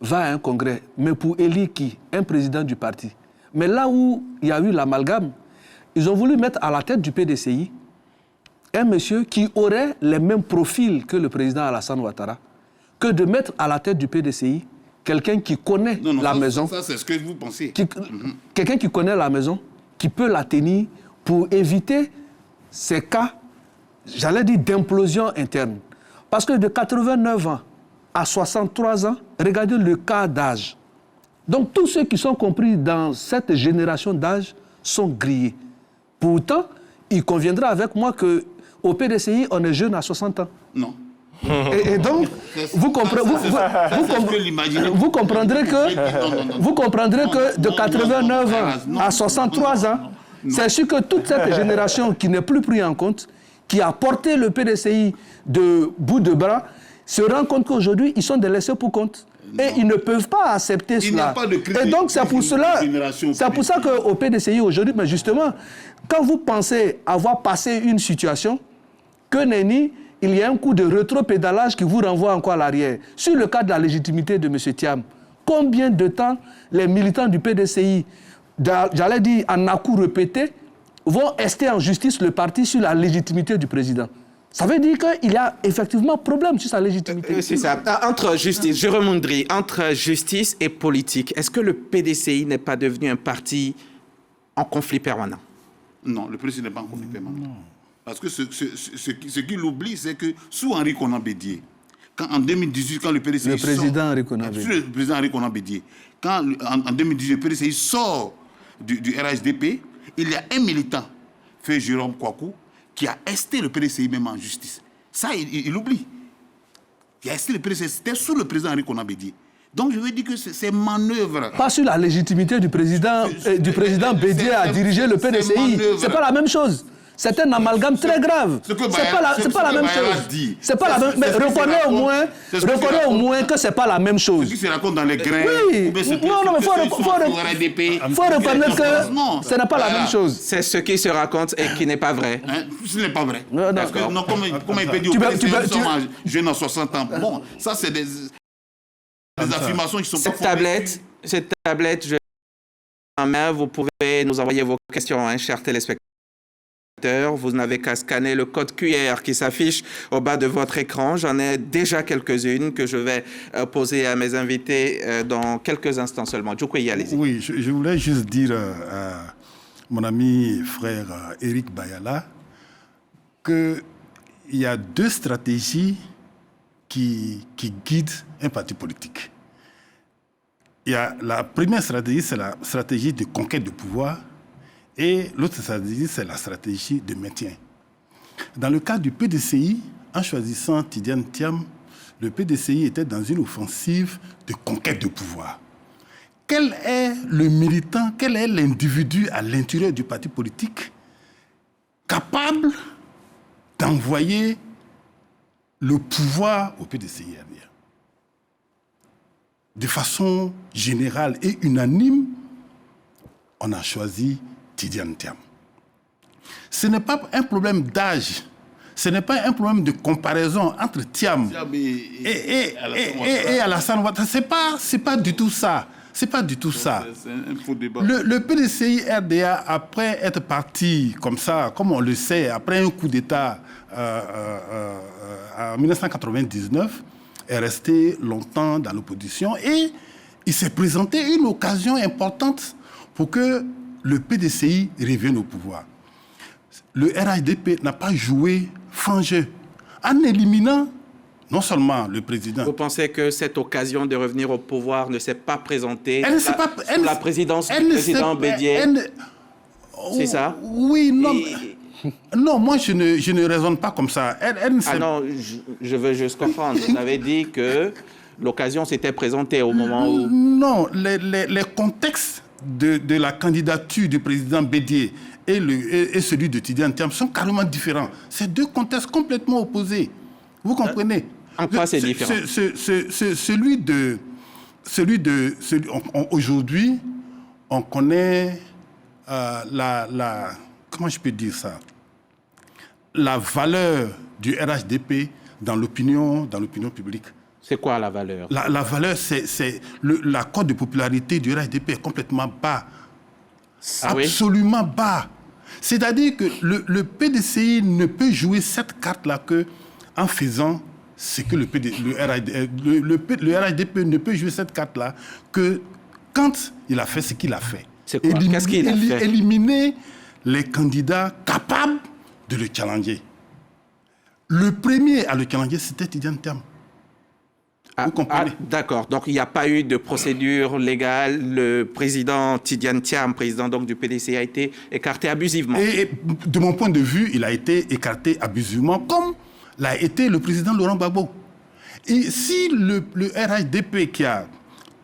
va à un congrès. Mais pour élire qui? Un président du parti. Mais là où il y a eu l'amalgame, ils ont voulu mettre à la tête du PDCI un monsieur qui aurait les mêmes profils que le président Alassane Ouattara, que de mettre à la tête du PDCI quelqu'un qui connaît la maison. Ça, c'est ce que vous pensez. Quelqu'un qui connaît la maison, qui peut la tenir pour éviter ces cas, j'allais dire, d'implosion interne. Parce que de 89 ans à 63 ans, regardez le cas d'âge. Donc tous ceux qui sont compris dans cette génération d'âge sont grillés. Pourtant, il conviendra avec moi qu'au PDCI, on est jeune à 60 ans. Non. Et donc, vous comprendrez que de 89 ans à 63 ans, c'est sûr que toute cette génération qui n'est plus prise en compte, qui a porté le PDCI de bout de bras, se rend compte qu'aujourd'hui, ils sont des laissés pour compte. Et ils ne peuvent pas accepter cela. Et donc, c'est pour cela qu'au PDCI aujourd'hui, mais justement, quand vous pensez avoir passé une situation, que nenni, il y a un coup de rétropédalage qui vous renvoie encore à l'arrière. Sur le cas de la légitimité de M. Thiam, combien de temps les militants du PDCI, j'allais dire en à-coups répétés, vont ester en justice le parti sur la légitimité du président? Ça veut dire qu'il y a effectivement problème sur sa légitimité. C'est ça. Entre justice, Jérôme Moundry, entre justice et politique, est-ce que le PDCI n'est pas devenu un parti en conflit permanent? Non, le PDCI n'est pas en conflit permanent. Non. Parce que ce qu'il oublie, c'est que sous Henri Konan Bédié, en 2018, quand le PDCI le président Henri Konan Bédié, quand en 2018, le PDCI sort du RHDP, il y a un militant, fait Jérôme Kouakou, qui a esté le PDCI même en justice. Ça, il oublie. Qui a esté le PDCI, c'était sous le président Henri Konan Bédié. Donc je veux dire que ces manœuvres... Pas sur la légitimité du président Bédié à diriger le PDCI. C'est pas la même chose. C'est un amalgame très grave. C'est pas la même chose. C'est pas la même. Mais reconnais au moins que c'est pas la même chose. Ce qui se raconte dans les grains. Oui. Non, mais faut reconnaître que ce n'est pas la même chose. C'est ce qui se raconte et qui n'est pas vrai. Ce n'est pas vrai. Parce que comment il peut dire que nous sommes jeunes à 60 ans. Bon, ça c'est des affirmations qui sont pas fondées. Cette tablette, en main, vous pouvez nous envoyer vos questions, chers téléspectateurs. Vous n'avez qu'à scanner le code QR qui s'affiche au bas de votre écran. J'en ai déjà quelques-unes que je vais poser à mes invités dans quelques instants seulement. Djoukoué, allez-y. Oui, je voulais juste dire à mon ami frère Éric Bayala qu'il y a deux stratégies qui guident un parti politique. La première stratégie, c'est la stratégie de conquête de pouvoir. Et l'autre stratégie, c'est la stratégie de maintien. Dans le cas du PDCI, en choisissant Tidiane Thiam, le PDCI était dans une offensive de conquête de pouvoir. Quel est le militant, quel est l'individu à l'intérieur du parti politique capable d'envoyer le pouvoir au PDCI? De façon générale et unanime, on a choisi Tidiane Thiam. Ce n'est pas un problème d'âge, ce n'est pas un problème de comparaison entre Thiam et Alassane Ouattara. C'est pas du tout ça. C'est pas du tout ça. C'est un faux débat. Le PDCI RDA, après être parti comme ça, comme on le sait, après un coup d'État en 1999, est resté longtemps dans l'opposition et il s'est présenté une occasion importante pour que le PDCI revienne au pouvoir. Le RHDP n'a pas joué franc jeu en éliminant non seulement le président. Vous pensez que cette occasion de revenir au pouvoir ne s'est pas présentée sous la présidence du président Bédié? C'est ça? Oui, non. Non, moi je ne raisonne pas comme ça. Non, je veux juste comprendre. Vous avez dit que l'occasion s'était présentée au moment où... Non, les contextes de la candidature du président Bédié et celui de Tidiane Thiam sont carrément différents. C'est deux contextes complètement opposés. Vous comprenez? En quoi c'est différent? Aujourd'hui, on connaît comment je peux dire ça? La valeur du RHDP dans l'opinion publique. C'est quoi la valeur? La valeur, c'est la cote de popularité du RHDP est complètement bas. Absolument bas. C'est-à-dire que le PDCI ne peut jouer cette carte-là qu'en faisant ce que le RHDP ne peut jouer cette carte-là que quand il a fait ce qu'il a fait. C'est quoi? Qu'est-ce qu'il a fait? Éliminer les candidats capables de le challenger. Le premier à le challenger, c'était Tidjane Thiam. Vous comprenez? D'accord. Donc, il n'y a pas eu de procédure légale. Le président Tidjane Thiam, président donc, du PDCI, a été écarté abusivement. Et de mon point de vue, il a été écarté abusivement, comme l'a été le président Laurent Gbagbo. Et si le RHDP, qui a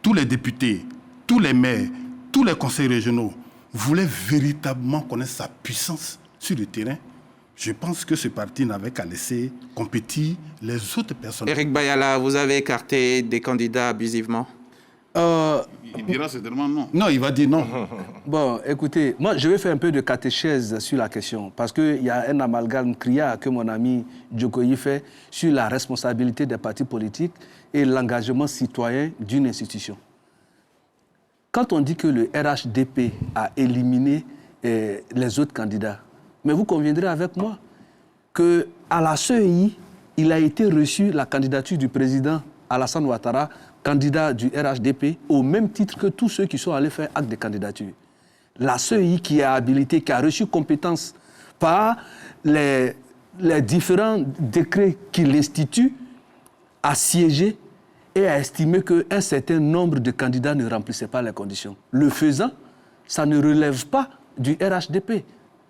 tous les députés, tous les maires, tous les conseils régionaux, voulait véritablement connaître sa puissance sur le terrain, je pense que ce parti n'avait qu'à laisser compétir les autres personnes. Éric Bayala, vous avez écarté des candidats abusivement? Il dira certainement non. Non, il va dire non. Bon, écoutez, moi, je vais faire un peu de catéchèse sur la question, parce qu'il y a un amalgame criard que mon ami Djokoyi fait sur la responsabilité des partis politiques et l'engagement citoyen d'une institution. Quand on dit que le RHDP a éliminé les autres candidats, mais vous conviendrez avec moi qu'à la CEI, il a été reçu la candidature du président Alassane Ouattara, candidat du RHDP, au même titre que tous ceux qui sont allés faire acte de candidature. La CEI qui est habilitée, qui a reçu compétence par les différents décrets qui l'instituent, a siégé et a estimé qu'un certain nombre de candidats ne remplissaient pas les conditions. Le faisant, ça ne relève pas du RHDP.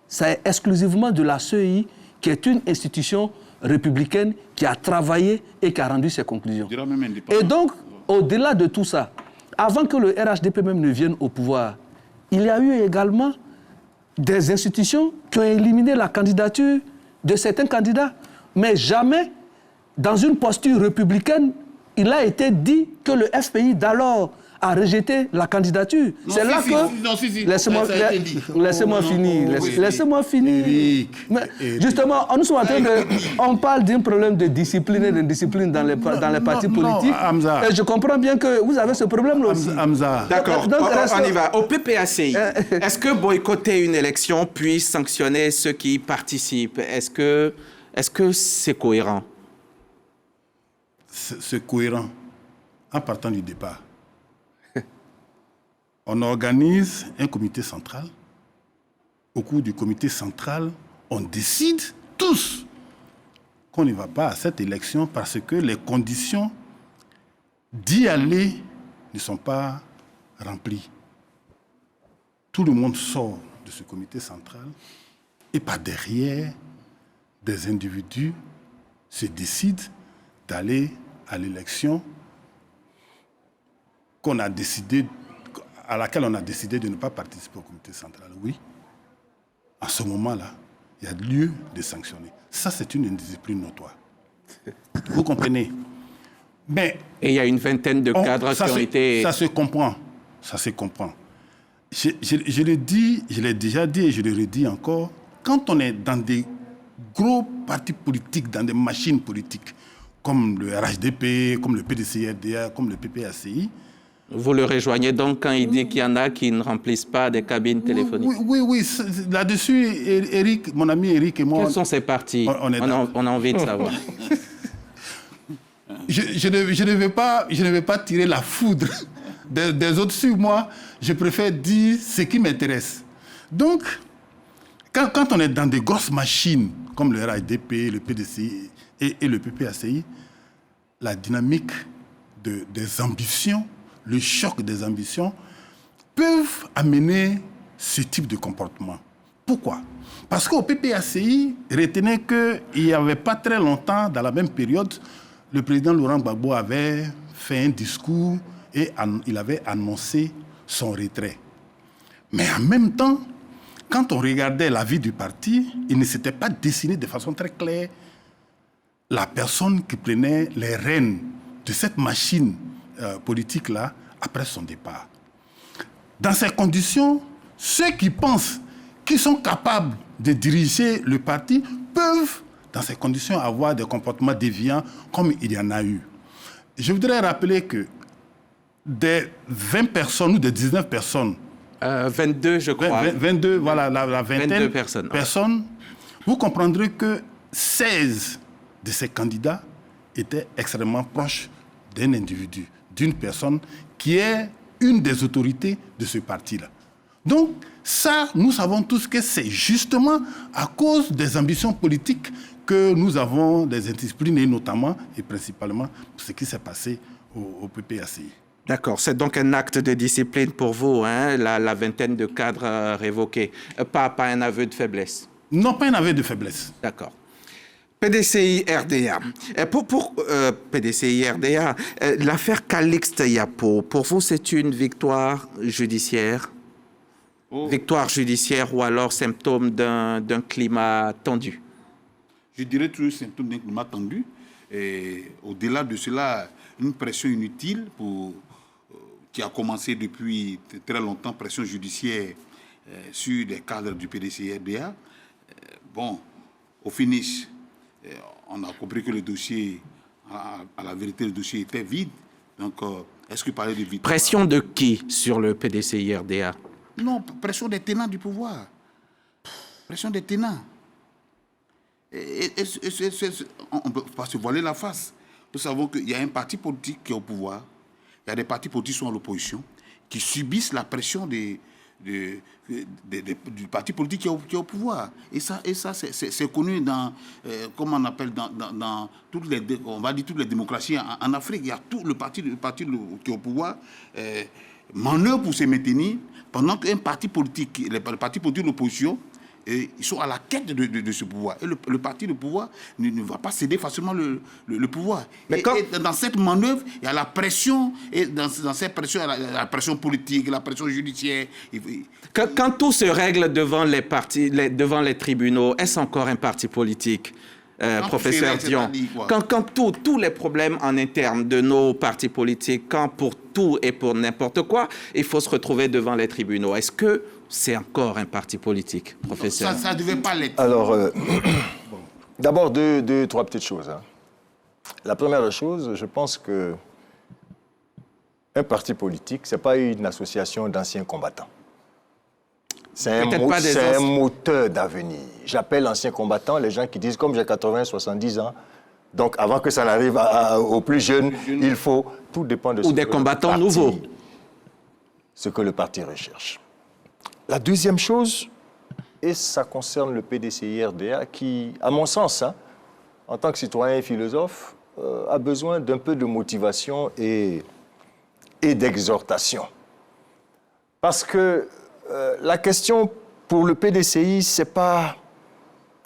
C'est exclusivement de la CEI, qui est une institution républicaine qui a travaillé et qui a rendu ses conclusions. Et donc, au-delà de tout ça, avant que le RHDP même ne vienne au pouvoir, il y a eu également des institutions qui ont éliminé la candidature de certains candidats. Mais jamais, dans une posture républicaine, il a été dit que le FPI d'alors a rejeté la candidature. C'est là que... Laissez-moi finir. Laissez-moi finir. Eric, justement, nous sommes en train de... On parle d'un problème de discipline et d'indiscipline dans les partis politiques. Hamza. Et je comprends bien que vous avez ce problème-là aussi. Hamza. D'accord, on y va. Au PPACI, est-ce que boycotter une élection puis sanctionner ceux qui y participent, est-ce que c'est cohérent? C'est cohérent en partant du départ. On organise un comité central. Au cours du comité central, on décide tous qu'on ne va pas à cette élection parce que les conditions d'y aller ne sont pas remplies. Tout le monde sort de ce comité central et par derrière, des individus se décident d'aller à l'élection à laquelle on a décidé de ne pas participer au comité central. Oui, à ce moment-là, il y a lieu de sanctionner. Ça, c'est une indiscipline notoire. Vous comprenez? Mais et il y a une vingtaine de cadres qui ont été... Ça se comprend. Ça se comprend. Je l'ai dit, je l'ai déjà dit et je le redis encore. Quand on est dans des gros partis politiques, dans des machines politiques, comme le RHDP, comme le PDCI-RDA, comme le PPACI. Vous le rejoignez donc quand il dit qu'il y en a qui ne remplissent pas des cabines téléphoniques? Oui. Là-dessus, Eric, mon ami Eric et moi... Quels sont ces partis? On a envie de savoir. Je ne vais pas tirer la foudre des autres sur moi. Je préfère dire ce qui m'intéresse. Donc, quand on est dans des grosses machines, comme le RHDP, le PDCI et le PPACI, la dynamique des ambitions, le choc des ambitions, peuvent amener ce type de comportement. Pourquoi? Parce qu'au PPACI, retenez qu'il n'y avait pas très longtemps, dans la même période, le président Laurent Gbagbo avait fait un discours et il avait annoncé son retrait. Mais en même temps, quand on regardait la vie du parti, il ne s'était pas dessiné de façon très claire la personne qui prenait les rênes de cette machine politique-là après son départ. Dans ces conditions, ceux qui pensent qu'ils sont capables de diriger le parti peuvent, dans ces conditions, avoir des comportements déviants comme il y en a eu. Je voudrais rappeler que des 20 personnes ou des 19 personnes 22, je crois. 22, voilà, la vingtaine 22 personnes. personnes. Vous comprendrez que 16 de ces candidats étaient extrêmement proches d'un individu, d'une personne qui est une des autorités de ce parti-là. Donc, ça, nous savons tous que c'est justement à cause des ambitions politiques que nous avons des indisciplines, et notamment et principalement ce qui s'est passé au PPACI. D'accord, c'est donc un acte de discipline pour vous, hein, la vingtaine de cadres révoqués, pas un aveu de faiblesse. Non, pas un aveu de faiblesse. D'accord. PDCI-RDA. Pour PDCI-RDA, l'affaire Calixte Yapo, pour vous, c'est une victoire judiciaire? Victoire judiciaire ou alors symptôme d'un climat tendu? Je dirais toujours symptôme d'un climat tendu. Et au-delà de cela, une pression inutile qui a commencé depuis très longtemps, pression judiciaire sur les cadres du PDCI-RDA. Bon, au finish, on a compris que le dossier, à la vérité, le dossier était vide. Donc, est-ce que parler de victoire... Pression de qui sur le PDCI-RDA? Non, pression des tenants du pouvoir. Pression des tenants. On ne peut pas se voiler la face. Nous savons qu'il y a un parti politique qui est au pouvoir, il y a des partis politiques qui sont à l'opposition, qui subissent la pression du parti politique qui est au pouvoir. Et ça c'est connu dans, comment on appelle, dans toutes les, on va dire toutes les démocraties en Afrique. Il y a tout le parti qui est au pouvoir, manœuvre pour se maintenir, pendant qu'un parti politique, les partis politiques de l'opposition, ils sont à la quête de ce pouvoir. Et le parti de pouvoir ne va pas céder facilement le pouvoir. Et dans cette manœuvre, il y a la pression, et dans cette pression, il y a la pression politique, la pression judiciaire. Quand tout se règle devant devant les tribunaux, est-ce encore un parti politique, professeur Dion? Quand tous les problèmes en interne de nos partis politiques, quand pour tout et pour n'importe quoi, il faut se retrouver devant les tribunaux, est-ce que c'est encore un parti politique, professeur? Ça ne devait pas l'être. Alors, d'abord, trois petites choses. Hein. La première chose, je pense que un parti politique, ce n'est pas une association d'anciens combattants. C'est un moteur d'avenir. J'appelle anciens combattants les gens qui disent, comme j'ai 80, 70 ans, donc avant que ça n'arrive aux plus jeunes, il faut, tout dépend de ce ou des combattants nouveaux. Ce que le parti recherche. La deuxième chose, et ça concerne le PDCI-RDA, qui, à mon sens, hein, en tant que citoyen et philosophe, a besoin d'un peu de motivation et d'exhortation. Parce que la question pour le PDCI, c'est pas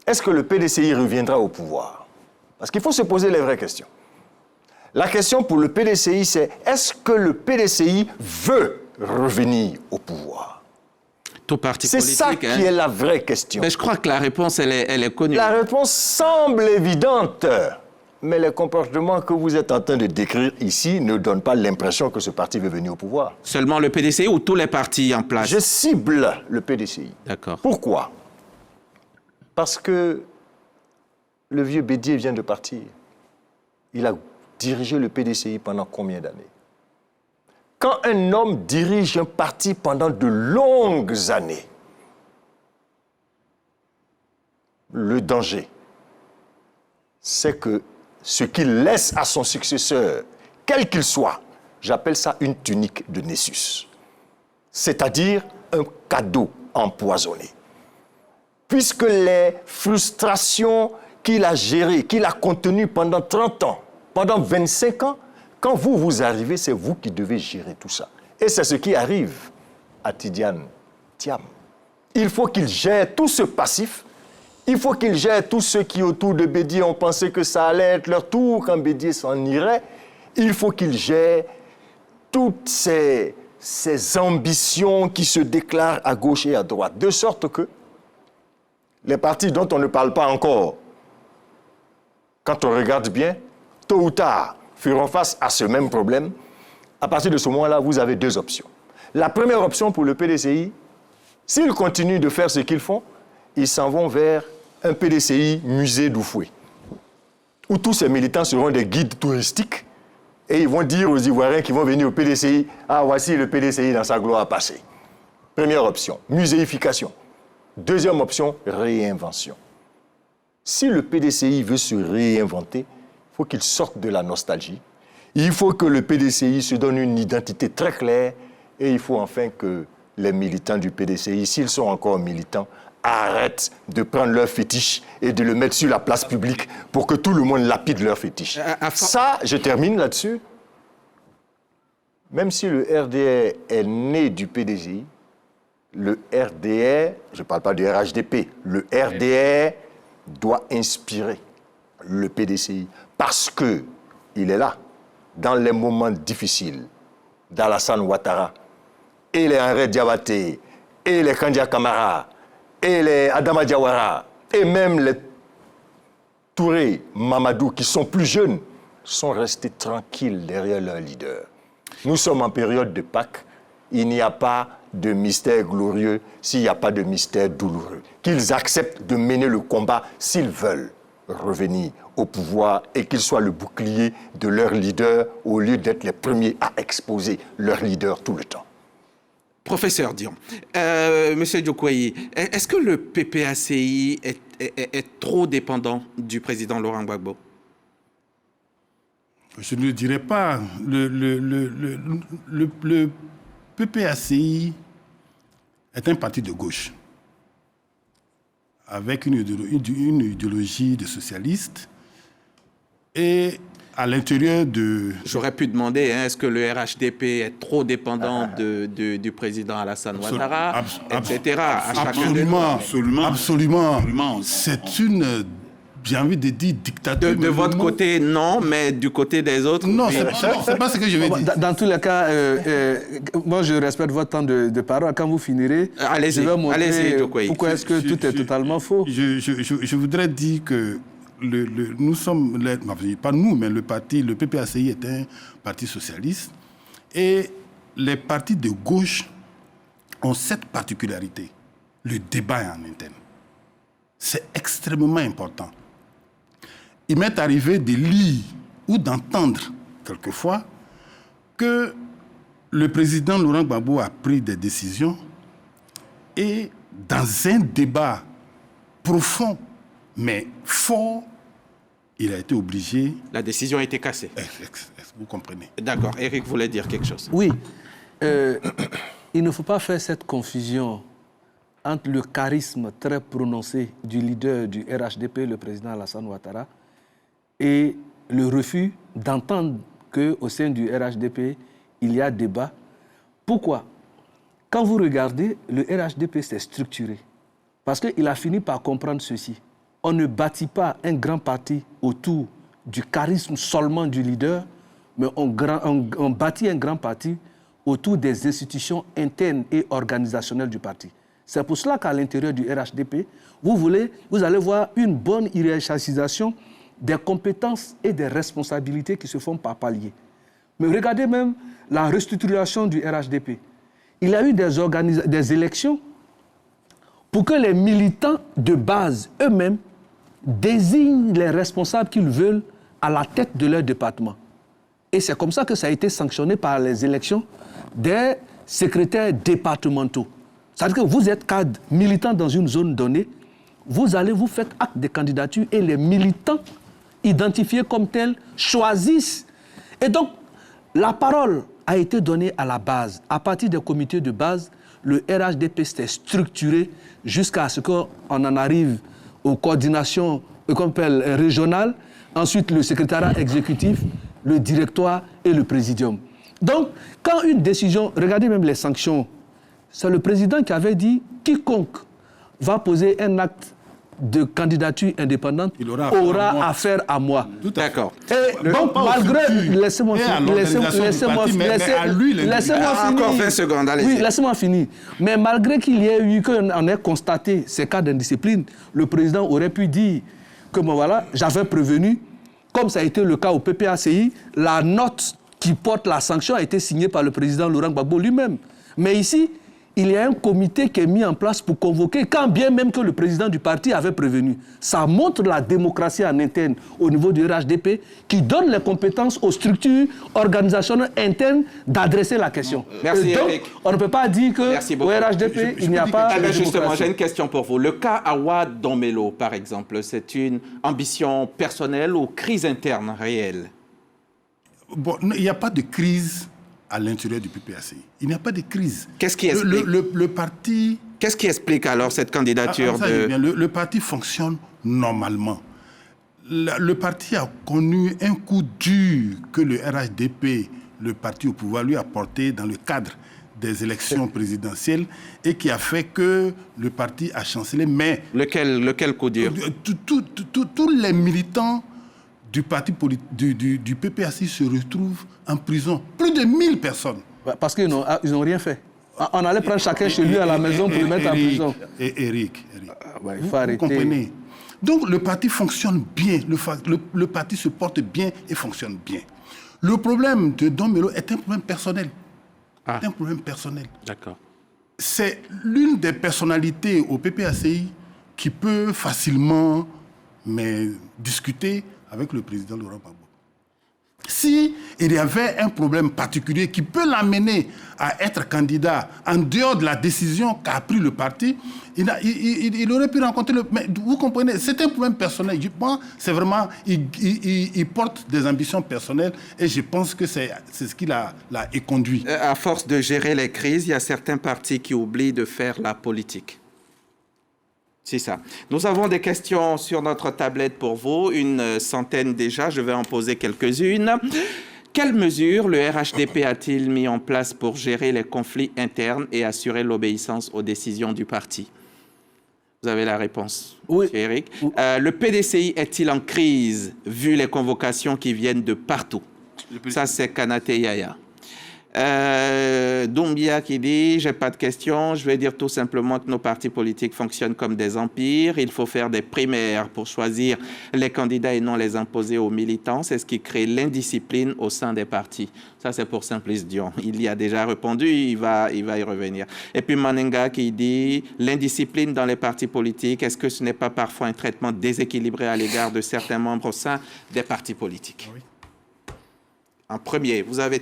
est-ce que le PDCI reviendra au pouvoir? Parce qu'il faut se poser les vraies questions. La question pour le PDCI, c'est est-ce que le PDCI veut revenir au pouvoir? C'est ça qui est la vraie question. Mais je crois que la réponse, elle est connue. La réponse semble évidente, mais les comportements que vous êtes en train de décrire ici ne donnent pas l'impression que ce parti veut venir au pouvoir. Seulement le PDCI ou tous les partis en place? Je cible le PDCI. D'accord. Pourquoi? Parce que le vieux Bédier vient de partir. Il a dirigé le PDCI pendant combien d'années? Quand un homme dirige un parti pendant de longues années, le danger, c'est que ce qu'il laisse à son successeur, quel qu'il soit, j'appelle ça une tunique de Nessus, c'est-à-dire un cadeau empoisonné. Puisque les frustrations qu'il a gérées, qu'il a contenues pendant 30 ans, pendant 25 ans, quand vous arrivez, c'est vous qui devez gérer tout ça. Et c'est ce qui arrive à Tidiane Thiam. Il faut qu'il gère tout ce passif. Il faut qu'il gère tous ceux qui, autour de Bédier, ont pensé que ça allait être leur tour quand Bédier s'en irait. Il faut qu'il gère toutes ces ambitions qui se déclarent à gauche et à droite. De sorte que les partis dont on ne parle pas encore, quand on regarde bien, tôt ou tard, feront face à ce même problème. À partir de ce moment-là, vous avez deux options. La première option pour le PDCI, s'ils continuent de faire ce qu'ils font, ils s'en vont vers un PDCI musée d'Oufoué, où tous ces militants seront des guides touristiques et ils vont dire aux Ivoiriens qui vont venir au PDCI, « Ah, voici le PDCI dans sa gloire passée. » Première option, muséification. Deuxième option, réinvention. Si le PDCI veut se réinventer, il faut qu'il sorte de la nostalgie. Il faut que le PDCI se donne une identité très claire et il faut enfin que les militants du PDCI, s'ils sont encore militants, arrêtent de prendre leur fétiche et de le mettre sur la place publique pour que tout le monde lapide leur fétiche. Ça, je termine là-dessus. Même si le RDR est né du PDCI, le RDR, je ne parle pas du RHDP, le RDR doit inspirer le PDCI parce qu'il est là, dans les moments difficiles, d'Alassane Ouattara, et les Henri Diabaté, et les Kandia Kamara, et les Adama Diawara, et même les Touré, Mamadou, qui sont plus jeunes, sont restés tranquilles derrière leur leader. Nous sommes en période de Pâques. Il n'y a pas de mystère glorieux s'il n'y a pas de mystère douloureux. Qu'ils acceptent de mener le combat s'ils veulent revenir au pouvoir et qu'ils soient le bouclier de leur leader au lieu d'être les premiers à exposer leur leader tout le temps. Professeur Dion, Monsieur Diokwayi, est-ce que le PPACI est trop dépendant du président Laurent Gbagbo? Je ne le dirais pas. Le PPACI est un parti de gauche avec une idéologie de socialiste et à l'intérieur de... J'aurais pu demander, est-ce que le RHDP est trop dépendant du président Alassane Ouattara, etc. Absolument. C'est une... J'ai envie de dire dictature. De votre côté, non, mais du côté des autres... Non, c'est pas ce que je vais dire. Dans tous les cas, moi je respecte votre temps de parole. Quand vous finirez, je vais montrer pourquoi est-ce que tout est totalement faux. Je voudrais dire que nous sommes... pas nous, mais le PPACI est un parti socialiste. Et les partis de gauche ont cette particularité. Le débat est en interne. C'est extrêmement important. Il m'est arrivé de lire ou d'entendre quelquefois que le président Laurent Gbagbo a pris des décisions et dans un débat profond mais fort, il a été obligé... La décision a été cassée. Vous comprenez. D'accord. Éric voulait dire quelque chose. Oui. Il ne faut pas faire cette confusion entre le charisme très prononcé du leader du RHDP, le président Alassane Ouattara, et le refus d'entendre qu'au sein du RHDP, il y a débat. Pourquoi? Quand vous regardez, le RHDP s'est structuré. Parce qu'il a fini par comprendre ceci. On ne bâtit pas un grand parti autour du charisme seulement du leader, mais on bâtit un grand parti autour des institutions internes et organisationnelles du parti. C'est pour cela qu'à l'intérieur du RHDP, vous allez voir une bonne hiérarchisation des compétences et des responsabilités qui se font par palier. Mais regardez même la restructuration du RHDP. Il y a eu des élections pour que les militants de base eux-mêmes désignent les responsables qu'ils veulent à la tête de leur département. Et c'est comme ça que ça a été sanctionné par les élections des secrétaires départementaux. C'est-à-dire que vous êtes cadre militant dans une zone donnée, vous faites acte de candidature et les militants identifiés comme tels choisissent. Et donc, la parole a été donnée à la base. À partir des comités de base, le RHDP s'est structuré jusqu'à ce qu'on en arrive aux coordinations régionales, ensuite le secrétariat exécutif, le directoire et le présidium. Donc, quand une décision, regardez même les sanctions, c'est le président qui avait dit « quiconque va poser un acte de candidature indépendante aura affaire à moi ». D'accord. Et donc, malgré... Laissez-moi Encore 20 secondes, allez-y. Oui, laissez-moi finir. Mais malgré qu'il y ait eu, qu'on ait constaté ces cas d'indiscipline, le président aurait pu dire que, bon, voilà, j'avais prévenu, comme ça a été le cas au PPACI, la note qui porte la sanction a été signée par le président Laurent Gbagbo lui-même. Mais ici, il y a un comité qui est mis en place pour convoquer, quand bien même que le président du parti avait prévenu. Ça montre la démocratie en interne au niveau du RHDP qui donne les compétences aux structures organisationnelles internes d'adresser la question. Merci, donc, Eric. on ne peut pas dire qu'au RHDP, il n'y a pas de Justement, démocratie. j'ai une question pour vous. Le cas Awa Dombelo, par exemple, c'est une ambition personnelle ou crise interne réelle? Bon, il n'y a pas de crise à l'intérieur du PPACI. Il n'y a pas de crise. Qu'est-ce qui explique Le parti... Qu'est-ce qui explique alors cette candidature Le parti fonctionne normalement. Le parti a connu un coup dur que le RHDP, le parti au pouvoir, lui a porté dans le cadre des élections présidentielles et qui a fait que le parti a chancelé. Mais lequel coup dur? Tous les militants du parti du PPACI se retrouvent en prison. Plus de 1000 personnes. Parce qu'ils n'ont rien fait. On allait prendre chacun chez lui à la maison pour le mettre en prison. Eric, il faut arrêter. Vous comprenez? Donc le parti fonctionne bien, le parti se porte bien et fonctionne bien. Le problème de Dombelo est un problème personnel. C'est un problème personnel. D'accord. C'est l'une des personnalités au PPACI qui peut facilement discuter avec le président Laurent Gbagbo. Si il y avait un problème particulier qui peut l'amener à être candidat en dehors de la décision qu'a pris le parti, il aurait pu rencontrer le... Mais vous comprenez, c'est un problème personnel. Je pense c'est vraiment... Il porte des ambitions personnelles et je pense que c'est ce qui l'a éconduit. À force de gérer les crises, il y a certains partis qui oublient de faire la politique. C'est ça. Nous avons des questions sur notre tablette pour vous, une centaine déjà, je vais en poser quelques-unes. Quelles mesures le RHDP a-t-il mis en place pour gérer les conflits internes et assurer l'obéissance aux décisions du parti? Vous avez la réponse, oui. Eric. Le PDCI est-il en crise, vu les convocations qui viennent de partout? Ça, c'est Kanaté Yaya. Doumbia qui dit « J'ai pas de questions, je vais dire tout simplement que nos partis politiques fonctionnent comme des empires. Il faut faire des primaires pour choisir les candidats et non les imposer aux militants. C'est ce qui crée l'indiscipline au sein des partis. » Ça, c'est pour Simplice Dion. Il y a déjà répondu, il va y revenir. Et puis Manenga qui dit « L'indiscipline dans les partis politiques, est-ce que ce n'est pas parfois un traitement déséquilibré à l'égard de certains membres au sein des partis politiques ?» Oui. En premier, vous avez...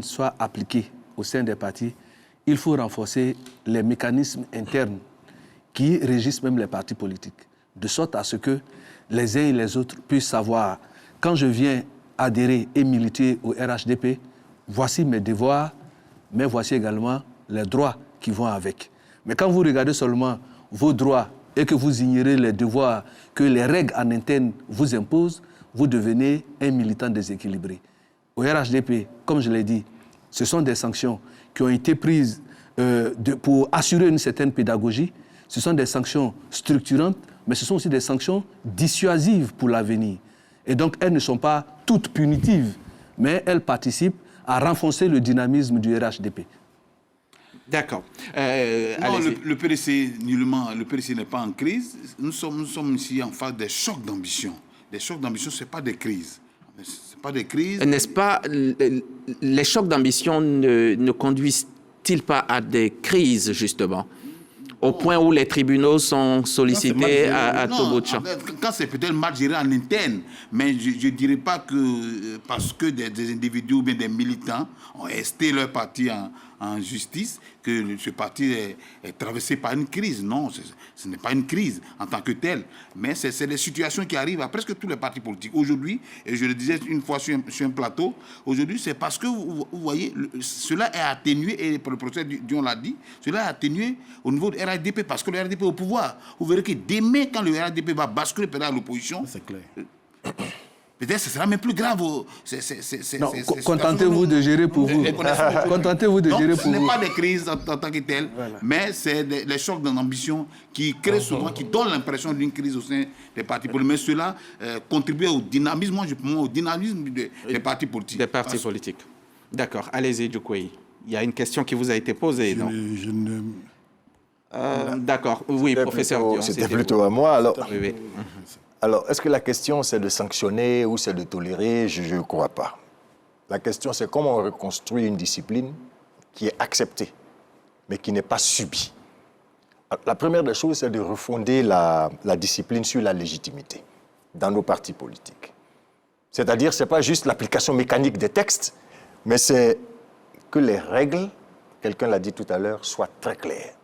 soit appliqué au sein des partis, il faut renforcer les mécanismes internes qui régissent même les partis politiques, de sorte à ce que les uns et les autres puissent savoir, quand je viens adhérer et militer au RHDP, voici mes devoirs, mais voici également les droits qui vont avec. Mais quand vous regardez seulement vos droits et que vous ignorez les devoirs que les règles en interne vous imposent, vous devenez un militant déséquilibré. Au RHDP, comme je l'ai dit, ce sont des sanctions qui ont été prises pour assurer une certaine pédagogie. Ce sont des sanctions structurantes, mais ce sont aussi des sanctions dissuasives pour l'avenir. Et donc, elles ne sont pas toutes punitives, mais elles participent à renforcer le dynamisme du RHDP. D'accord. Non, le PDC, nullement, le PDC n'est pas en crise. Nous sommes ici en face des chocs d'ambition. Des chocs d'ambition, ce n'est pas des crises. Pas des crises. N'est-ce pas, les chocs d'ambition ne conduisent-ils pas à des crises, justement, au point où les tribunaux sont sollicités à tout bout de champ? Quand c'est peut-être mal géré en interne, mais je ne dirais pas que parce que des individus ou bien des militants ont esté leur parti en justice, que ce parti est traversé par une crise. Non, ce n'est pas une crise en tant que telle, mais c'est des situations qui arrivent à presque tous les partis politiques. Aujourd'hui, et je le disais une fois sur un plateau, aujourd'hui c'est parce que, vous voyez, cela est atténué, et pour le professeur Dion l'a dit, cela est atténué au niveau du RHDP, parce que le RHDP est au pouvoir. Vous verrez que demain, quand le RHDP va basculer à l'opposition, c'est clair. Peut-être que ce sera même plus grave. Contentez-vous de gérer pour vous. Contentez-vous de gérer pour vous. Ce n'est pas des crises en tant que telles, voilà. Mais c'est les chocs d'ambition qui créent souvent, qui donnent l'impression d'une crise au sein des partis politiques. Mais cela contribue au dynamisme, des partis politiques. Des partis politiques. D'accord. Allez-y, Djoukoué. Il y a une question qui vous a été posée, non? D'accord. Oui, professeur Dion. C'était plutôt à moi. Alors, oui. Alors, est-ce que la question, c'est de sanctionner ou c'est de tolérer? Je ne crois pas. La question, c'est comment on reconstruit une discipline qui est acceptée, mais qui n'est pas subie. La première des choses, c'est de refonder la discipline sur la légitimité dans nos partis politiques. C'est-à-dire, ce n'est pas juste l'application mécanique des textes, mais c'est que les règles, quelqu'un l'a dit tout à l'heure, soient très claires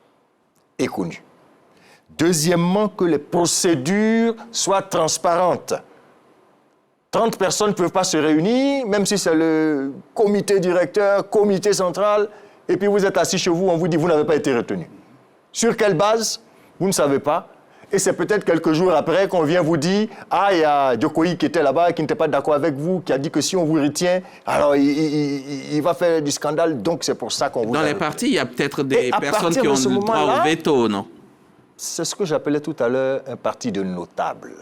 et connues. Deuxièmement, que les procédures soient transparentes. 30 personnes ne peuvent pas se réunir, même si c'est le comité directeur, comité central, et puis vous êtes assis chez vous, on vous dit vous n'avez pas été retenu. Sur quelle base? Vous ne savez pas. Et c'est peut-être quelques jours après qu'on vient vous dire « Ah, il y a Djokovic qui était là-bas, qui n'était pas d'accord avec vous, qui a dit que si on vous retient, alors il va faire du scandale. » Donc c'est pour ça qu'on vous... Dans les partis, il y a peut-être des personnes qui ont le droit au veto, non? C'est ce que j'appelais tout à l'heure un parti de notables.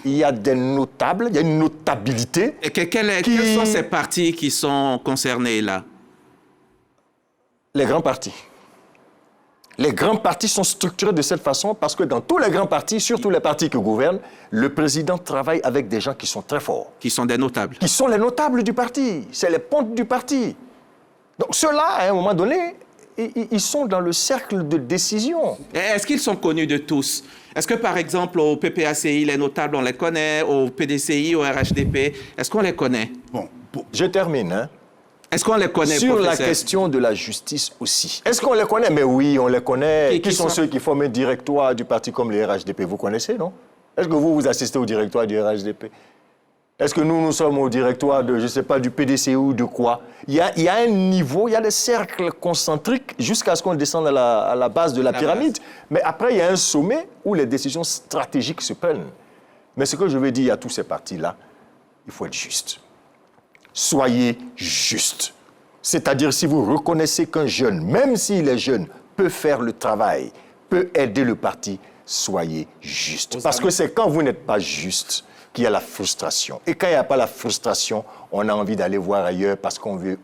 Il y a des notables, il y a une notabilité. Et quels sont ces partis qui sont concernés là? Les grands partis. Les grands partis sont structurés de cette façon parce que dans tous les grands partis, surtout les partis qui gouvernent, le président travaille avec des gens qui sont très forts. Qui sont des notables. Qui sont les notables du parti. C'est les pontes du parti. Donc ceux-là, à un moment donné, ils sont dans le cercle de décision. Est-ce qu'ils sont connus de tous? Est-ce que, par exemple, au PPACI, les notables, on les connaît? Au PDCI, au RHDP, est-ce qu'on les connaît? Bon, je termine, hein. Est-ce qu'on les connaît, sur professeur? la question de la justice aussi. Est-ce qu'on les connaît? Mais oui, on les connaît. Qui sont ceux qui forment un directoire du parti comme le RHDP? Vous connaissez, non? Est-ce que vous assistez au directoire du RHDP? Est-ce que nous sommes au directoire de, je ne sais pas, du PDCI ou de quoi? Il y a un niveau, il y a des cercles concentriques jusqu'à ce qu'on descende à la base de la pyramide. Mais après, il y a un sommet où les décisions stratégiques se prennent. Mais ce que je veux dire à tous ces partis-là, il faut être juste. Soyez juste. C'est-à-dire, si vous reconnaissez qu'un jeune, même s'il est jeune, peut faire le travail, peut aider le parti, soyez juste. Parce que c'est quand vous n'êtes pas juste qu'il y a la frustration. Et quand il n'y a pas la frustration, on a envie d'aller voir ailleurs parce qu'on veut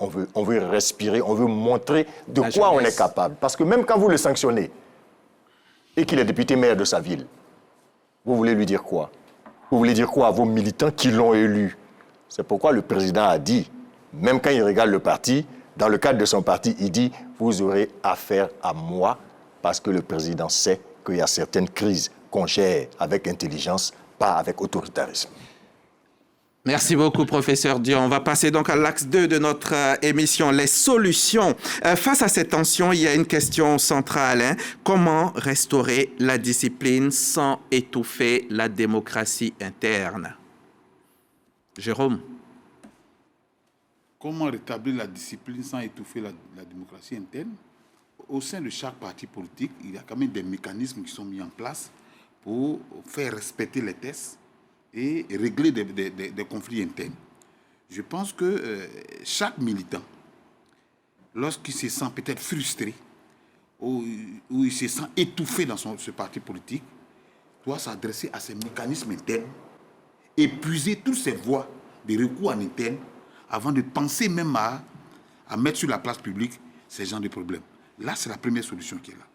respirer, on veut montrer de quoi on est capable. Parce que même quand vous le sanctionnez et qu'il est député maire de sa ville, vous voulez lui dire quoi? Vous voulez dire quoi à vos militants qui l'ont élu? C'est pourquoi le président a dit, même quand il regarde le parti, dans le cadre de son parti, il dit « Vous aurez affaire à moi » parce que le président sait qu'il y a certaines crises qu'on gère avec intelligence, pas avec autoritarisme. Merci beaucoup, professeur Dion. On va passer donc à l'axe 2 de notre émission, les solutions. Face à cette tension, il y a une question centrale. Hein? Comment restaurer la discipline sans étouffer la démocratie interne? Jérôme. Comment rétablir la discipline sans étouffer la démocratie interne? Au sein de chaque parti politique, il y a quand même des mécanismes qui sont mis en place pour faire respecter les tests et régler des conflits internes. Je pense que chaque militant, lorsqu'il se sent peut-être frustré ou il se sent étouffé dans ce parti politique, doit s'adresser à ces mécanismes internes, épuiser toutes ces voies de recours en interne avant de penser même à mettre sur la place publique ces genres de problèmes. Là, c'est la première solution qui est là.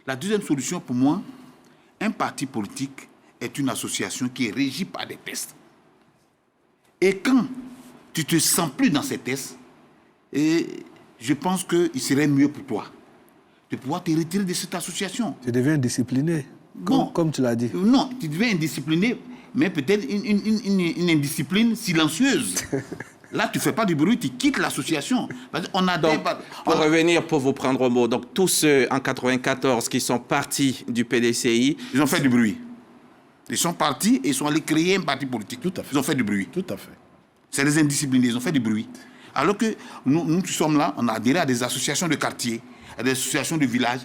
La deuxième solution, pour moi, un parti politique est une association qui est régie par des tests. Et quand tu ne te sens plus dans ces tests, je pense qu'il serait mieux pour toi de pouvoir te retirer de cette association. Tu deviens indiscipliné, comme tu l'as dit. Non, tu deviens indiscipliné, mais peut-être une indiscipline silencieuse. Là, tu ne fais pas du bruit, tu quittes l'association. Pour revenir, pour vous prendre au mot, donc tous ceux en 94 qui sont partis du PDCI... Ils ont fait du bruit. Ils sont partis et ils sont allés créer un parti politique. Tout à fait. Ils ont fait du bruit. Tout à fait. C'est les indisciplinés, ils ont fait du bruit. Alors que nous qui sommes là, on a adhéré à des associations de quartier, à des associations de village.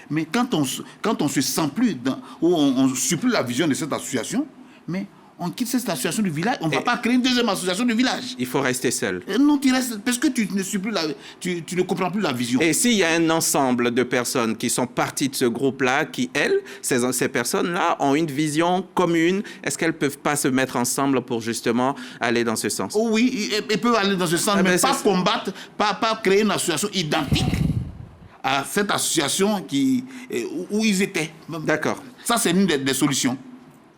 Mais quand on se sent plus, ou on ne suit plus la vision de cette association, mais on quitte cette association du village, on ne va pas créer une deuxième association du village. Il faut rester seul. Non, tu restes, parce que tu ne suis plus tu ne comprends plus la vision. Et s'il y a un ensemble de personnes qui sont parties de ce groupe-là, qui, elles, ces personnes-là, ont une vision commune, est-ce qu'elles ne peuvent pas se mettre ensemble pour justement aller dans ce sens? Oh oui, elles peuvent aller dans ce sens, mais pas combattre, pas créer une association identique à cette association où ils étaient. D'accord. Ça, c'est une des solutions.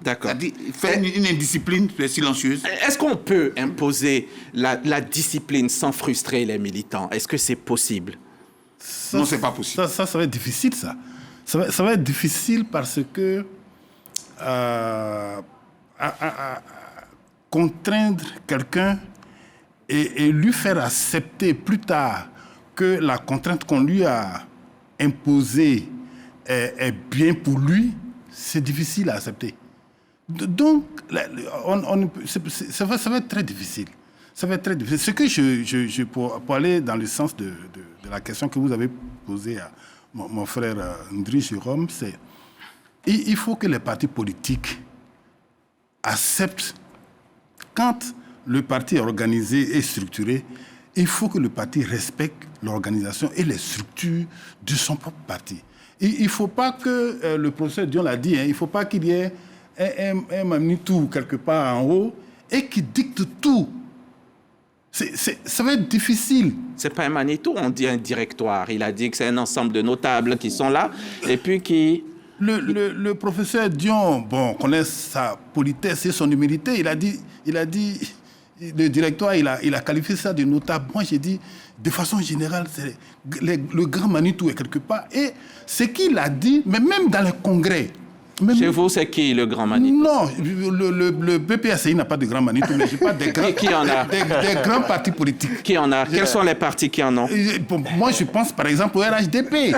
D'accord. Faire une indiscipline silencieuse. Est-ce qu'on peut imposer la discipline sans frustrer les militants? Est-ce que c'est possible? Non, c'est pas possible. Ça va être difficile, ça. Ça va être difficile parce que contraindre quelqu'un et lui faire accepter plus tard que la contrainte qu'on lui a imposée est bien pour lui, c'est difficile à accepter. Donc, ça va être très difficile. Ça va être très difficile. Ce que pour aller dans le sens de la question que vous avez posée à mon frère Ndri Jérôme, c'est il faut que les partis politiques acceptent, quand le parti est organisé et structuré, il faut que le parti respecte l'organisation et les structures de son propre parti. Il ne faut pas que, le professeur Dion l'a dit, il ne faut pas qu'il y ait un Manitou quelque part en haut et qui dicte tout. Ça va être difficile. C'est pas un Manitou, on dit un directoire. Il a dit que c'est un ensemble de notables qui sont là et puis qui... Le professeur Dion, bon, connaît sa politesse et son humilité. Il a dit, le directoire, il a qualifié ça de notable. Moi, j'ai dit, de façon générale, c'est le grand Manitou est quelque part. Et ce qu'il a dit, mais même dans le congrès. Chez vous, c'est qui le grand Manitou? Non, le BPACI n'a pas de grand Manitou, mais je parle des grands, qui en a? Des grands partis politiques. Qui en a? Quels sont les partis qui en ont? Moi, je pense par exemple au RHDP.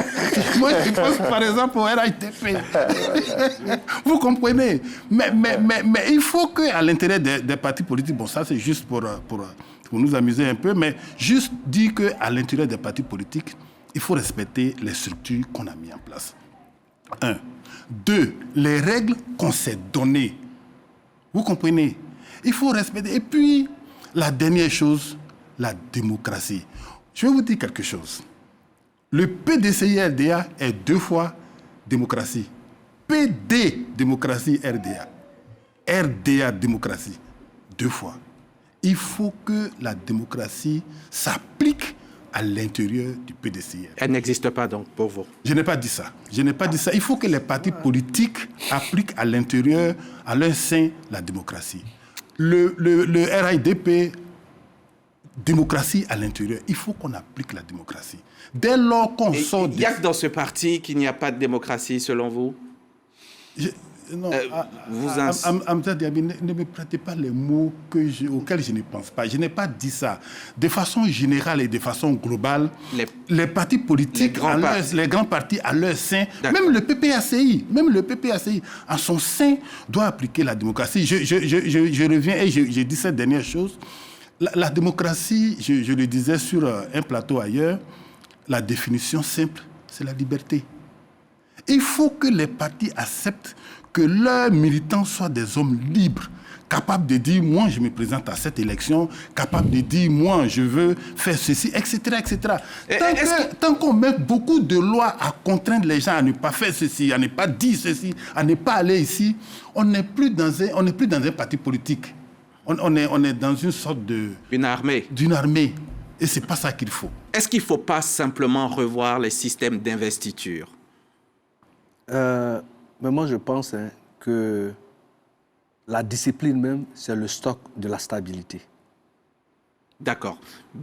Moi, je pense par exemple au RHDP. Vous comprenez? Mais il faut qu'à l'intérieur des partis politiques, bon, ça c'est juste pour nous amuser un peu, mais juste dire qu'à l'intérieur des partis politiques, il faut respecter les structures qu'on a mises en place. 1. 2, les règles qu'on s'est données. Vous comprenez? Il faut respecter. Et puis, la dernière chose, la démocratie. Je vais vous dire quelque chose. Le PDCI-RDA est 2 fois démocratie. PD, démocratie, RDA. RDA, démocratie. 2 fois. Il faut que la démocratie s'applique à l'intérieur du PDCI. Elle n'existe pas donc pour vous? Je n'ai pas dit ça. Il faut que les partis politiques appliquent à l'intérieur, à leur sein, la démocratie. Le RIDP, démocratie à l'intérieur. Il faut qu'on applique la démocratie. Dès lors qu'on sort... Il n'y a que dans ce parti qu'il n'y a pas de démocratie, selon vous? Non, Hamza Diaby, ne me prêtez pas les mots auxquels je ne pense pas. Je n'ai pas dit ça. De façon générale et de façon globale, les partis politiques, les grands partis à leur sein, même le PPACI, à son sein, doit appliquer la démocratie. Je reviens et je dis cette dernière chose. La démocratie, je le disais sur un plateau ailleurs, la définition simple, c'est la liberté. Il faut que les partis acceptent que leurs militants soient des hommes libres, capables de dire, moi, je me présente à cette élection, capables de dire, moi, je veux faire ceci, etc., etc. Tant qu'on met beaucoup de lois à contraindre les gens à ne pas faire ceci, à ne pas dire ceci, à ne pas aller ici, on n'est plus dans un parti politique. On est dans une sorte de... Une armée. D'une armée. Et ce n'est pas ça qu'il faut. Est-ce qu'il ne faut pas simplement revoir les systèmes d'investiture? Mais moi, je pense que la discipline même, c'est le stock de la stabilité. D'accord.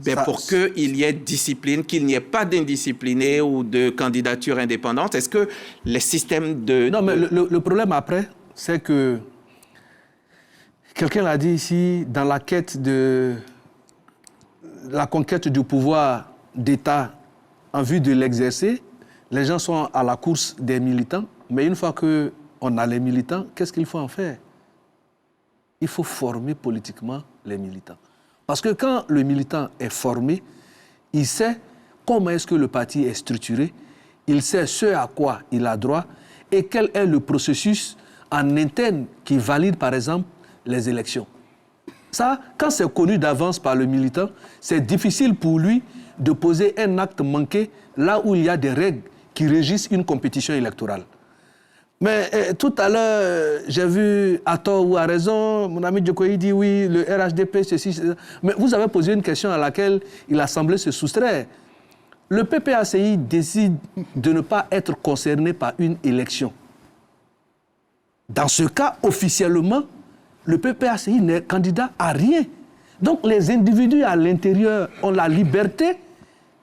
Mais pour qu'il y ait discipline, qu'il n'y ait pas d'indisciplinés ou de candidature indépendante, est-ce que les systèmes de... Non, mais le problème après, c'est que, quelqu'un l'a dit ici, dans la quête de la conquête du pouvoir d'État en vue de l'exercer, les gens sont à la course des militants, mais une fois qu'on a les militants, qu'est-ce qu'il faut en faire? Il faut former politiquement les militants. Parce que quand le militant est formé, il sait comment est-ce que le parti est structuré, il sait ce à quoi il a droit et quel est le processus en interne qui valide, par exemple, les élections. Ça, quand c'est connu d'avance par le militant, c'est difficile pour lui de poser un acte manqué là où il y a des règles qui régissent une compétition électorale. Mais tout à l'heure, j'ai vu, à tort ou à raison, mon ami Djokoyi dit oui, le RHDP, ceci, ceci. Mais vous avez posé une question à laquelle il a semblé se soustraire. Le PPACI décide de ne pas être concerné par une élection. Dans ce cas, officiellement, le PPACI n'est candidat à rien. Donc les individus à l'intérieur ont la liberté,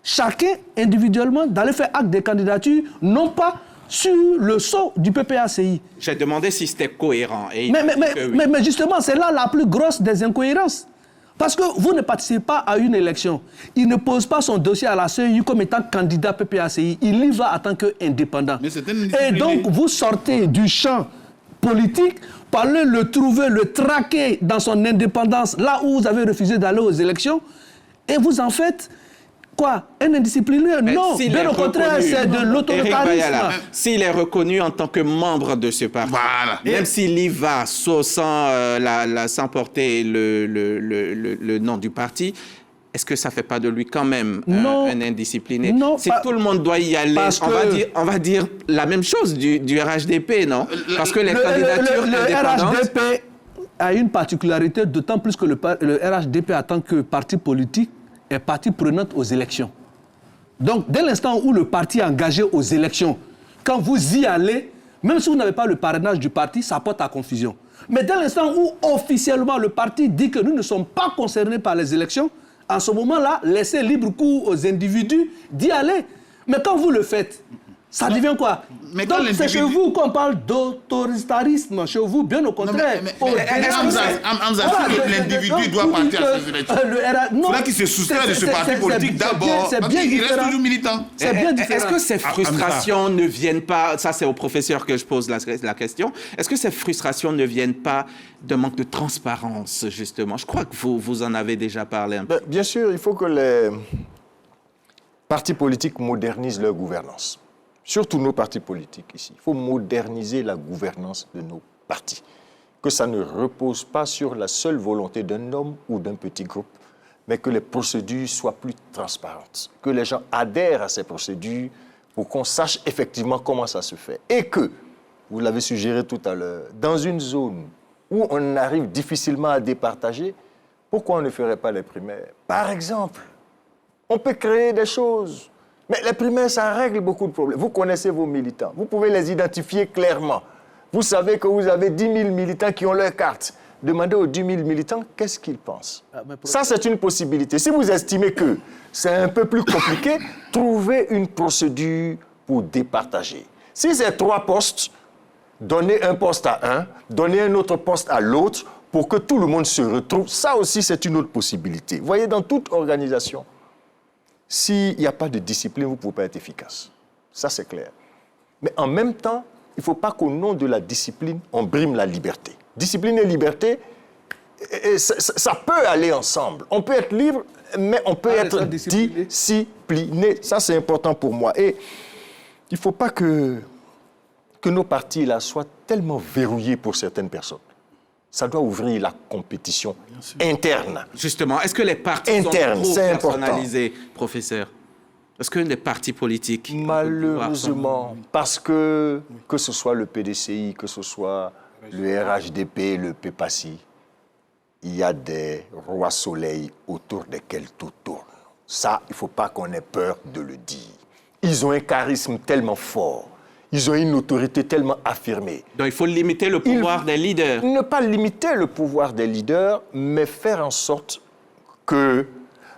chacun individuellement, d'aller faire acte de candidature, non pas sur le sceau du PPACI. J'ai demandé si c'était cohérent. Et mais justement, c'est là la plus grosse des incohérences. Parce que vous ne participez pas à une élection. Il ne pose pas son dossier à la CEI comme étant candidat PPACI. Il y va en tant qu'indépendant. Et donc, vous sortez du champ politique pour aller le trouver, le traquer dans son indépendance, là où vous avez refusé d'aller aux élections, et vous en faites... Quoi? Un indiscipliné? Non, bien au contraire, c'est de l'autoritarisme. S'il est reconnu en tant que membre de ce parti, même s'il y va sans porter le nom du parti, est-ce que ça ne fait pas de lui quand même un indiscipliné? Non, si tout le monde doit y aller, on va dire la même chose du RHDP, non? Parce que les candidatures indépendantes... Le RHDP a une particularité, d'autant plus que le RHDP, en tant que parti politique, est partie prenante aux élections. Donc, dès l'instant où le parti est engagé aux élections, quand vous y allez, même si vous n'avez pas le parrainage du parti, ça porte à confusion. Mais dès l'instant où officiellement le parti dit que nous ne sommes pas concernés par les élections, en ce moment-là, laissez libre cours aux individus d'y aller. Mais quand vous le faites, ça devient quoi? Donc c'est chez vous qu'on parle d'autoritarisme, chez vous, bien au contraire. L'individu doit partir à ces élections. Il faudra qu'il se soustrait de ce parti politique d'abord, parce qu'il reste toujours militant. C'est bien différent. Est-ce que ces frustrations ne viennent pas, ça c'est au professeur que je pose la question, est-ce que ces frustrations ne viennent pas d'un manque de transparence, justement? Je crois que vous en avez déjà parlé un peu. Bien sûr, il faut que les partis politiques modernisent leur gouvernance. Surtout nos partis politiques ici. Il faut moderniser la gouvernance de nos partis. Que ça ne repose pas sur la seule volonté d'un homme ou d'un petit groupe, mais que les procédures soient plus transparentes. Que les gens adhèrent à ces procédures pour qu'on sache effectivement comment ça se fait. Et que, vous l'avez suggéré tout à l'heure, dans une zone où on arrive difficilement à départager, pourquoi on ne ferait pas les primaires? Par exemple, on peut créer des choses. Mais les primaires, ça règle beaucoup de problèmes. Vous connaissez vos militants. Vous pouvez les identifier clairement. Vous savez que vous avez 10 000 militants qui ont leur carte. Demandez aux 10 000 militants qu'est-ce qu'ils pensent. Ça, c'est une possibilité. Si vous estimez que c'est un peu plus compliqué, trouvez une procédure pour départager. Si c'est 3 postes, donnez un poste à un, donnez un autre poste à l'autre pour que tout le monde se retrouve. Ça aussi, c'est une autre possibilité. Vous voyez, dans toute organisation, s'il n'y a pas de discipline, vous ne pouvez pas être efficace. Ça, c'est clair. Mais en même temps, il ne faut pas qu'au nom de la discipline, on brime la liberté. Discipline et liberté, ça peut aller ensemble. On peut être libre, mais on peut être discipliné. Ça, c'est important pour moi. Et il ne faut pas que nos partis là, soient tellement verrouillés pour certaines personnes. Ça doit ouvrir la compétition interne. Justement, est-ce que les partis sont trop personnalisés, professeur? Est-ce que les partis politiques... Malheureusement, parce que ce soit le PDCI, que ce soit le RHDP, le PPACI, il y a des rois soleils autour desquels tout tourne. Ça, il ne faut pas qu'on ait peur de le dire. Ils ont un charisme tellement fort. Ils ont une autorité tellement affirmée. Donc il faut limiter le pouvoir des leaders. Ne pas limiter le pouvoir des leaders, mais faire en sorte que,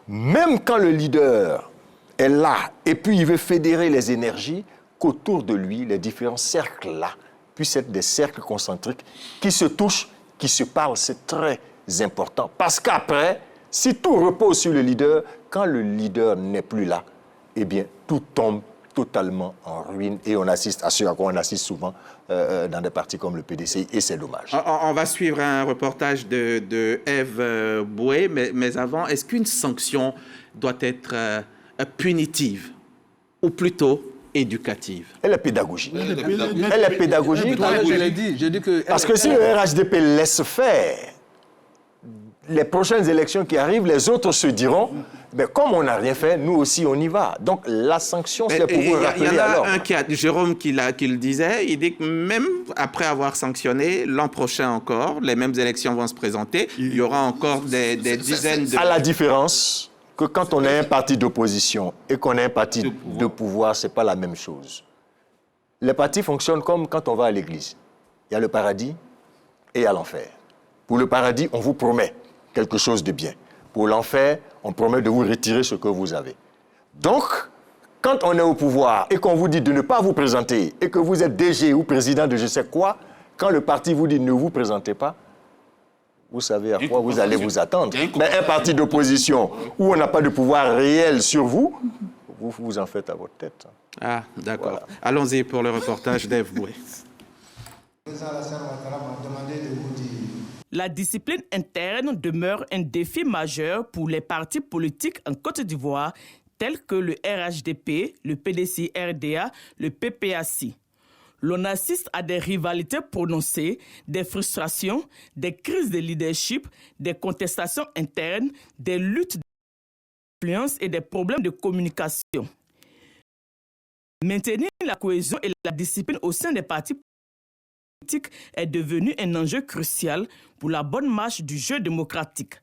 même quand le leader est là, et puis il veut fédérer les énergies, qu'autour de lui, les différents cercles-là puissent être des cercles concentriques qui se touchent, qui se parlent. C'est très important. Parce qu'après, si tout repose sur le leader, quand le leader n'est plus là, eh bien, tout tombe totalement en ruine et on assiste à ce à quoi on assiste souvent dans des partis comme le PDCI et c'est dommage. On va suivre un reportage de Ève Boué, mais avant, est-ce qu'une sanction doit être punitive ou plutôt éducative? Elle est pédagogique. Elle est pédagogique. Je l'ai dit, j'ai dit que... Parce que si le RHDP laisse faire, les prochaines élections qui arrivent, les autres se diront, mais comme on n'a rien fait, nous aussi on y va. Donc la sanction, c'est pour vous rappeler. Il y en a un Jérôme qui le disait, il dit que même après avoir sanctionné, l'an prochain encore, les mêmes élections vont se présenter, il y aura encore des dizaines de... À la différence que quand on est un parti d'opposition et qu'on est un parti de pouvoir, ce n'est pas la même chose. Les partis fonctionnent comme quand on va à l'église. Il il y a le paradis et il y a l'enfer. Pour le paradis, on vous promet quelque chose de bien. Pour l'enfer, on promet de vous retirer ce que vous avez. Donc, quand on est au pouvoir et qu'on vous dit de ne pas vous présenter et que vous êtes DG ou président de je sais quoi, quand le parti vous dit ne vous présentez pas, vous savez à quoi vous allez vous attendre. Mais un parti d'opposition où on n'a pas de pouvoir réel sur vous, vous vous en faites à votre tête. Ah, d'accord. Voilà. Allons-y pour le reportage d'Ève Boué. La discipline interne demeure un défi majeur pour les partis politiques en Côte d'Ivoire, tels que le RHDP, le PDCI-RDA, le PPAC. L'on assiste à des rivalités prononcées, des frustrations, des crises de leadership, des contestations internes, des luttes d'influence et des problèmes de communication. Maintenir la cohésion et la discipline au sein des partis politiques est devenu un enjeu crucial pour la bonne marche du jeu démocratique.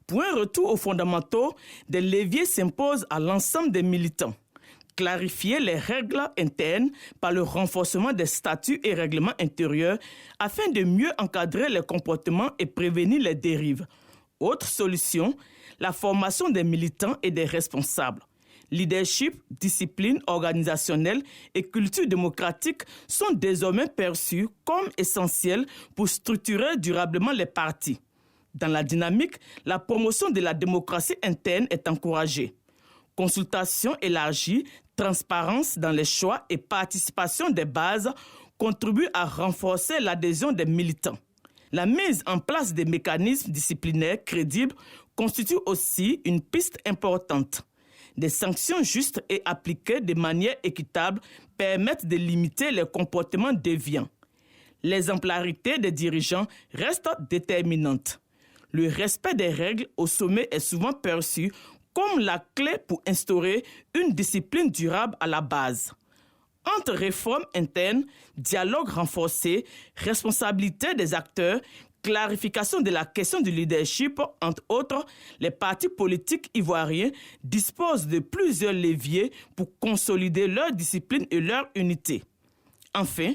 Pour un retour aux fondamentaux, des leviers s'imposent à l'ensemble des militants. Clarifier les règles internes par le renforcement des statuts et règlements intérieurs afin de mieux encadrer les comportements et prévenir les dérives. Autre solution, la formation des militants et des responsables. Leadership, discipline organisationnelle et culture démocratique sont désormais perçus comme essentiels pour structurer durablement les partis. Dans la dynamique, la promotion de la démocratie interne est encouragée. Consultation élargie, transparence dans les choix et participation des bases contribuent à renforcer l'adhésion des militants. La mise en place des mécanismes disciplinaires crédibles constitue aussi une piste importante. Des sanctions justes et appliquées de manière équitable permettent de limiter les comportements déviants. L'exemplarité des dirigeants reste déterminante. Le respect des règles au sommet est souvent perçu comme la clé pour instaurer une discipline durable à la base. Entre réformes internes, dialogue renforcé, responsabilité des acteurs, clarification de la question du leadership, entre autres, les partis politiques ivoiriens disposent de plusieurs leviers pour consolider leur discipline et leur unité. Enfin,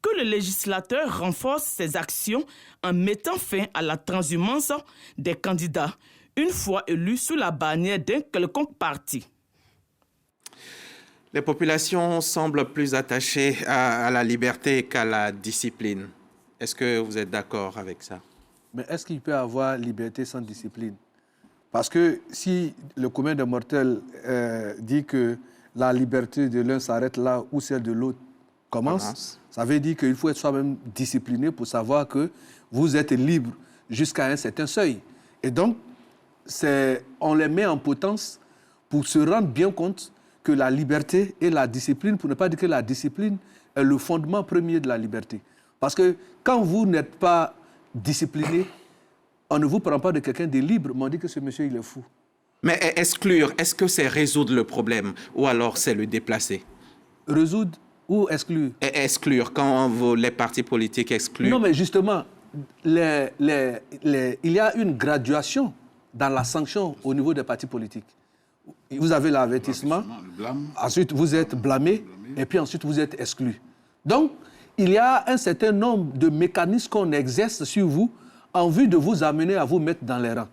que le législateur renforce ses actions en mettant fin à la transhumance des candidats une fois élus sous la bannière d'un quelconque parti. Les populations semblent plus attachées à la liberté qu'à la discipline. Est-ce que vous êtes d'accord avec ça? Mais est-ce qu'il peut y avoir liberté sans discipline? Parce que si le commun des mortels dit que la liberté de l'un s'arrête là où celle de l'autre commence, ça veut dire qu'il faut être soi-même discipliné pour savoir que vous êtes libre jusqu'à un certain seuil. Et donc, on les met en potence pour se rendre bien compte que la liberté et la discipline, pour ne pas dire que la discipline est le fondement premier de la liberté. Parce que quand vous n'êtes pas discipliné, on ne vous prend pas de quelqu'un de libre, mais on dit que ce monsieur, il est fou. Mais exclure, est-ce que c'est résoudre le problème ou alors c'est le déplacer? Résoudre ou exclure? Exclure, quand les partis politiques excluent. Non, mais justement, il y a une graduation dans la sanction au niveau des partis politiques. Vous avez l'avertissement, ensuite vous êtes blâmé, et puis ensuite vous êtes exclu. Donc, il y a un certain nombre de mécanismes qu'on exerce sur vous en vue de vous amener à vous mettre dans les rangs.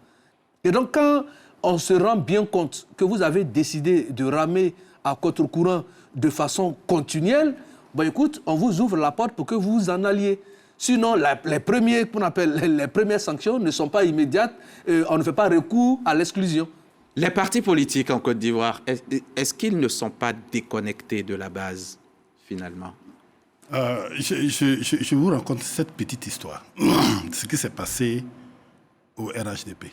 Et donc, quand on se rend bien compte que vous avez décidé de ramer à contre-courant de façon continuelle, ben écoute, on vous ouvre la porte pour que vous vous en alliez. Sinon, les premières sanctions ne sont pas immédiates, on ne fait pas recours à l'exclusion. Les partis politiques en Côte d'Ivoire, est-ce qu'ils ne sont pas déconnectés de la base, finalement? Je vous raconte cette petite histoire. Ce qui s'est passé au RHDP.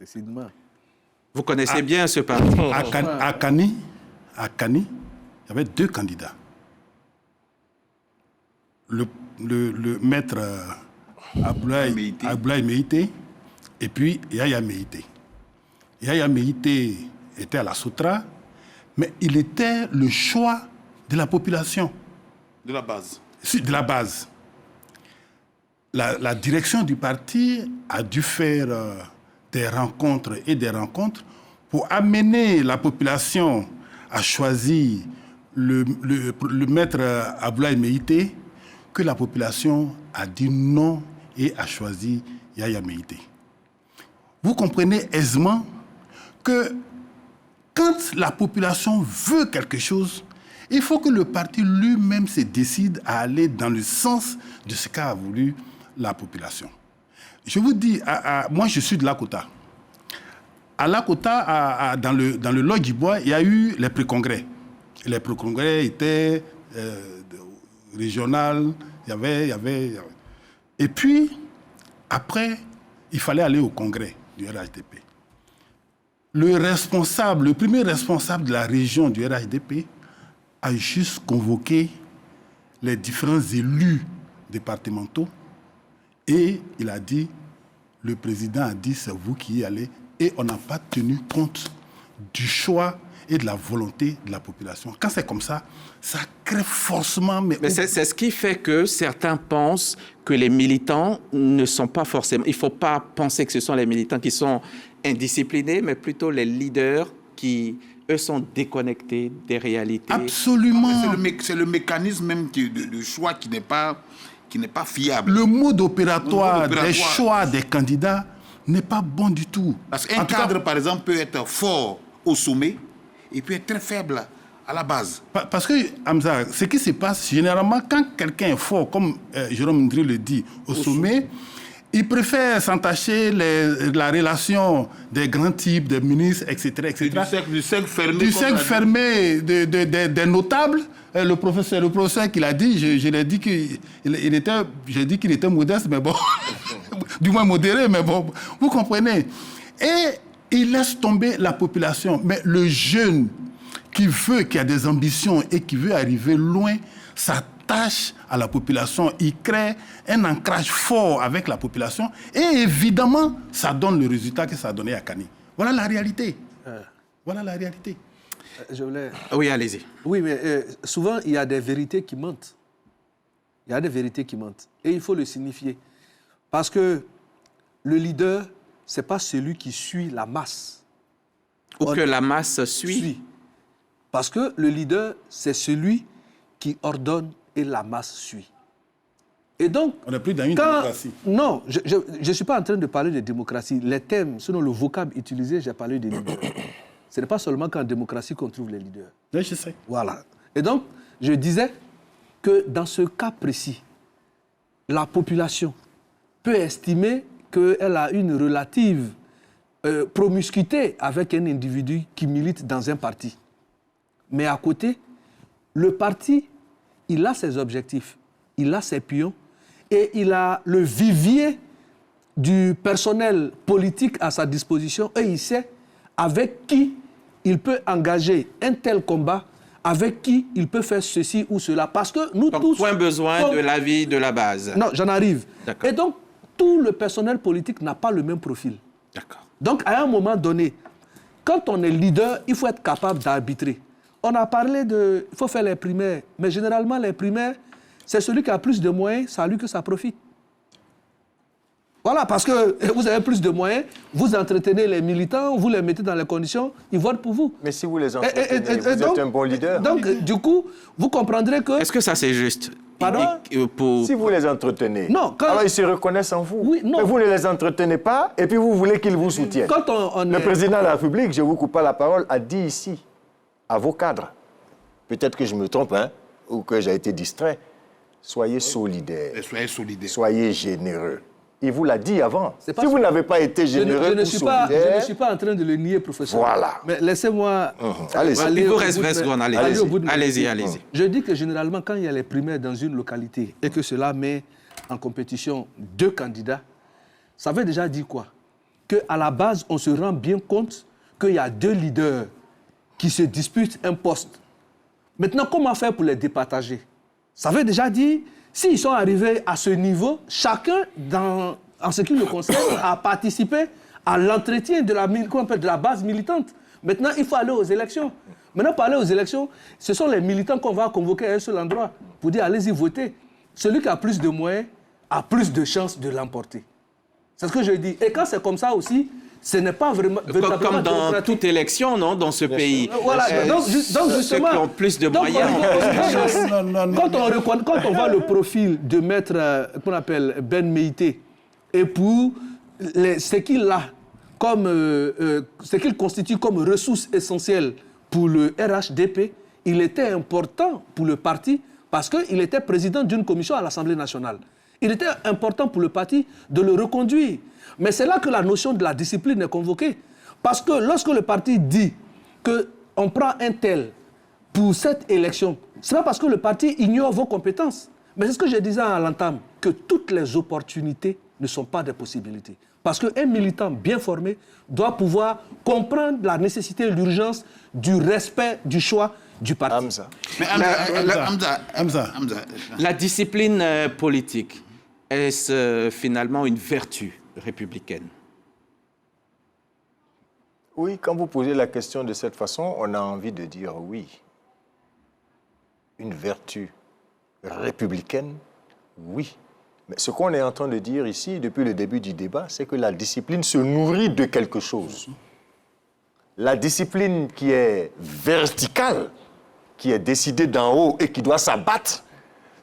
Décidément. Vous connaissez bien ce parti. À Kani, il y avait deux candidats. Le maître Abdoulaye Meïté et puis Yaya Meïté. Yaya Meïté était à la Sotra, mais il était le choix de la population. De la base. De la base. La direction du parti a dû faire des rencontres pour amener la population à choisir le maître Abdoulaye Meïté que la population a dit non et a choisi Yaya Meïté. Vous comprenez aisément que quand la population veut quelque chose, il faut que le parti lui-même se décide à aller dans le sens de ce qu'a voulu la population. Je vous dis, moi je suis de Lakota. À Lakota, dans le Lodjibois, il y a eu les pré-congrès. Les pré-congrès étaient régionaux, il y avait... Et puis, après, il fallait aller au congrès du RHDP. Le premier responsable de la région du RHDP a juste convoqué les différents élus départementaux et il a dit, le président a dit, c'est vous qui y allez, et on n'a pas tenu compte du choix et de la volonté de la population. Quand c'est comme ça, ça crée forcément... Mais c'est ce qui fait que certains pensent que les militants ne sont pas forcément... Il ne faut pas penser que ce sont les militants qui sont indisciplinés, mais plutôt les leaders qui, eux, sont déconnectés des réalités. Absolument. C'est le mécanisme même de choix qui n'est pas fiable. Le mode opératoire des choix des candidats n'est pas bon du tout. Parce qu'un cadre, par exemple, peut être fort au sommet et peut être très faible à la base. Parce que, Hamza, ce qui se passe généralement, quand quelqu'un est fort, comme Jérôme Ndri le dit, au sommet, il préfère s'entacher la relation des grands types, des ministres, etc. etc. Du cercle fermé. Du cercle fermé des notables. Le professeur qui l'a dit, je l'ai dit qu'il était modeste, mais bon, du moins modéré, mais bon, vous comprenez. Et il laisse tomber la population. Mais le jeune qui a des ambitions et qui veut arriver loin, s'attache à la population. Il crée un ancrage fort avec la population. Et évidemment, ça donne le résultat que ça a donné à Kani. Voilà la réalité. Voilà la réalité. Oui, allez-y. Oui, mais souvent, il y a des vérités qui mentent. Il y a des vérités qui mentent. Et il faut le signifier. Parce que le leader, ce n'est pas celui qui suit la masse. Ou que la masse suit. Parce que le leader, c'est celui qui ordonne et la masse suit. Et donc... On n'est plus dans une démocratie. Non, je ne suis pas en train de parler de démocratie. Les thèmes, selon le vocable utilisé, j'ai parlé de leader. Ce n'est pas seulement qu'en démocratie qu'on trouve les leaders. Oui, je sais. Voilà. Et donc, je disais que dans ce cas précis, la population peut estimer qu'elle a une relative promiscuité avec un individu qui milite dans un parti. Mais à côté, le parti, il a ses objectifs, il a ses pions et il a le vivier du personnel politique à sa disposition et il sait avec qui il peut engager un tel combat, avec qui il peut faire ceci ou cela. Parce que nous donc, tous... point besoin de l'avis de la base. Non, j'en arrive. Et donc, tout le personnel politique n'a pas le même profil. D'accord. Donc, à un moment donné, quand on est leader, il faut être capable d'arbitrer. On a parlé de... Il faut faire les primaires. Mais généralement, les primaires, c'est celui qui a plus de moyens, c'est à lui que ça profite. Voilà, parce que vous avez plus de moyens, vous entretenez les militants, vous les mettez dans les conditions, ils votent pour vous. Mais si vous les entretenez, vous êtes un bon leader. Donc, du coup, vous comprendrez que... Est-ce que ça, c'est juste? Pardon? Si vous les entretenez, non, alors ils se reconnaissent en vous. Oui, non. Mais vous ne les entretenez pas et puis vous voulez qu'ils vous soutiennent. Quand Le président de la République, je ne vous coupe pas la parole, a dit ici, à vos cadres, peut-être que je me trompe, hein, ou que j'ai été distrait, soyez solidaires. Soyez solidaires. Soyez généreux. Il vous l'a dit avant. Si vous n'avez pas été généreux ou solidaire... Je ne suis pas en train de le nier, professeur. Voilà. Mais laissez-moi... Allez-y. Il vous reste 20 secondes. Allez-y. Je dis que généralement, quand il y a les primaires dans une localité et que cela met en compétition deux candidats, ça veut déjà dire quoi? Qu'à la base, on se rend bien compte qu'il y a deux leaders qui se disputent un poste. Maintenant, comment faire pour les départager? Ça veut déjà dire... S'ils sont arrivés à ce niveau, chacun, en ce qui le concerne, a participé à l'entretien de la base militante. Maintenant, il faut aller aux élections. Maintenant, pour aller aux élections, ce sont les militants qu'on va convoquer à un seul endroit pour dire allez-y voter. Celui qui a plus de moyens a plus de chances de l'emporter. C'est ce que je dis. Et quand c'est comme ça aussi, Ce n'est pas vraiment... Comme dans toute élection, non, dans ce pays. Voilà, donc justement... Ceux qui ont plus de moyens. Quand on voit le profil de maître, qu'on appelle Ben Meïté, et pour ce qu'il a comme... ce qu'il constitue comme ressource essentielle pour le RHDP, il était important pour le parti parce qu'il était président d'une commission à l'Assemblée nationale. Il était important pour le parti de le reconduire. Mais c'est là que la notion de la discipline est convoquée. Parce que lorsque le parti dit qu'on prend un tel pour cette élection, ce n'est pas parce que le parti ignore vos compétences. Mais c'est ce que je disais à l'entame, que toutes les opportunités ne sont pas des possibilités. Parce qu'un militant bien formé doit pouvoir comprendre la nécessité et l'urgence du respect du choix du parti. Hamza. Mais Hamza. La discipline politique, est-ce finalement une vertu républicaine? Oui, quand vous posez la question de cette façon, on a envie de dire oui. Une vertu républicaine, oui. Mais ce qu'on est en train de dire ici, depuis le début du débat, c'est que la discipline se nourrit de quelque chose. La discipline qui est verticale, qui est décidée d'en haut et qui doit s'abattre,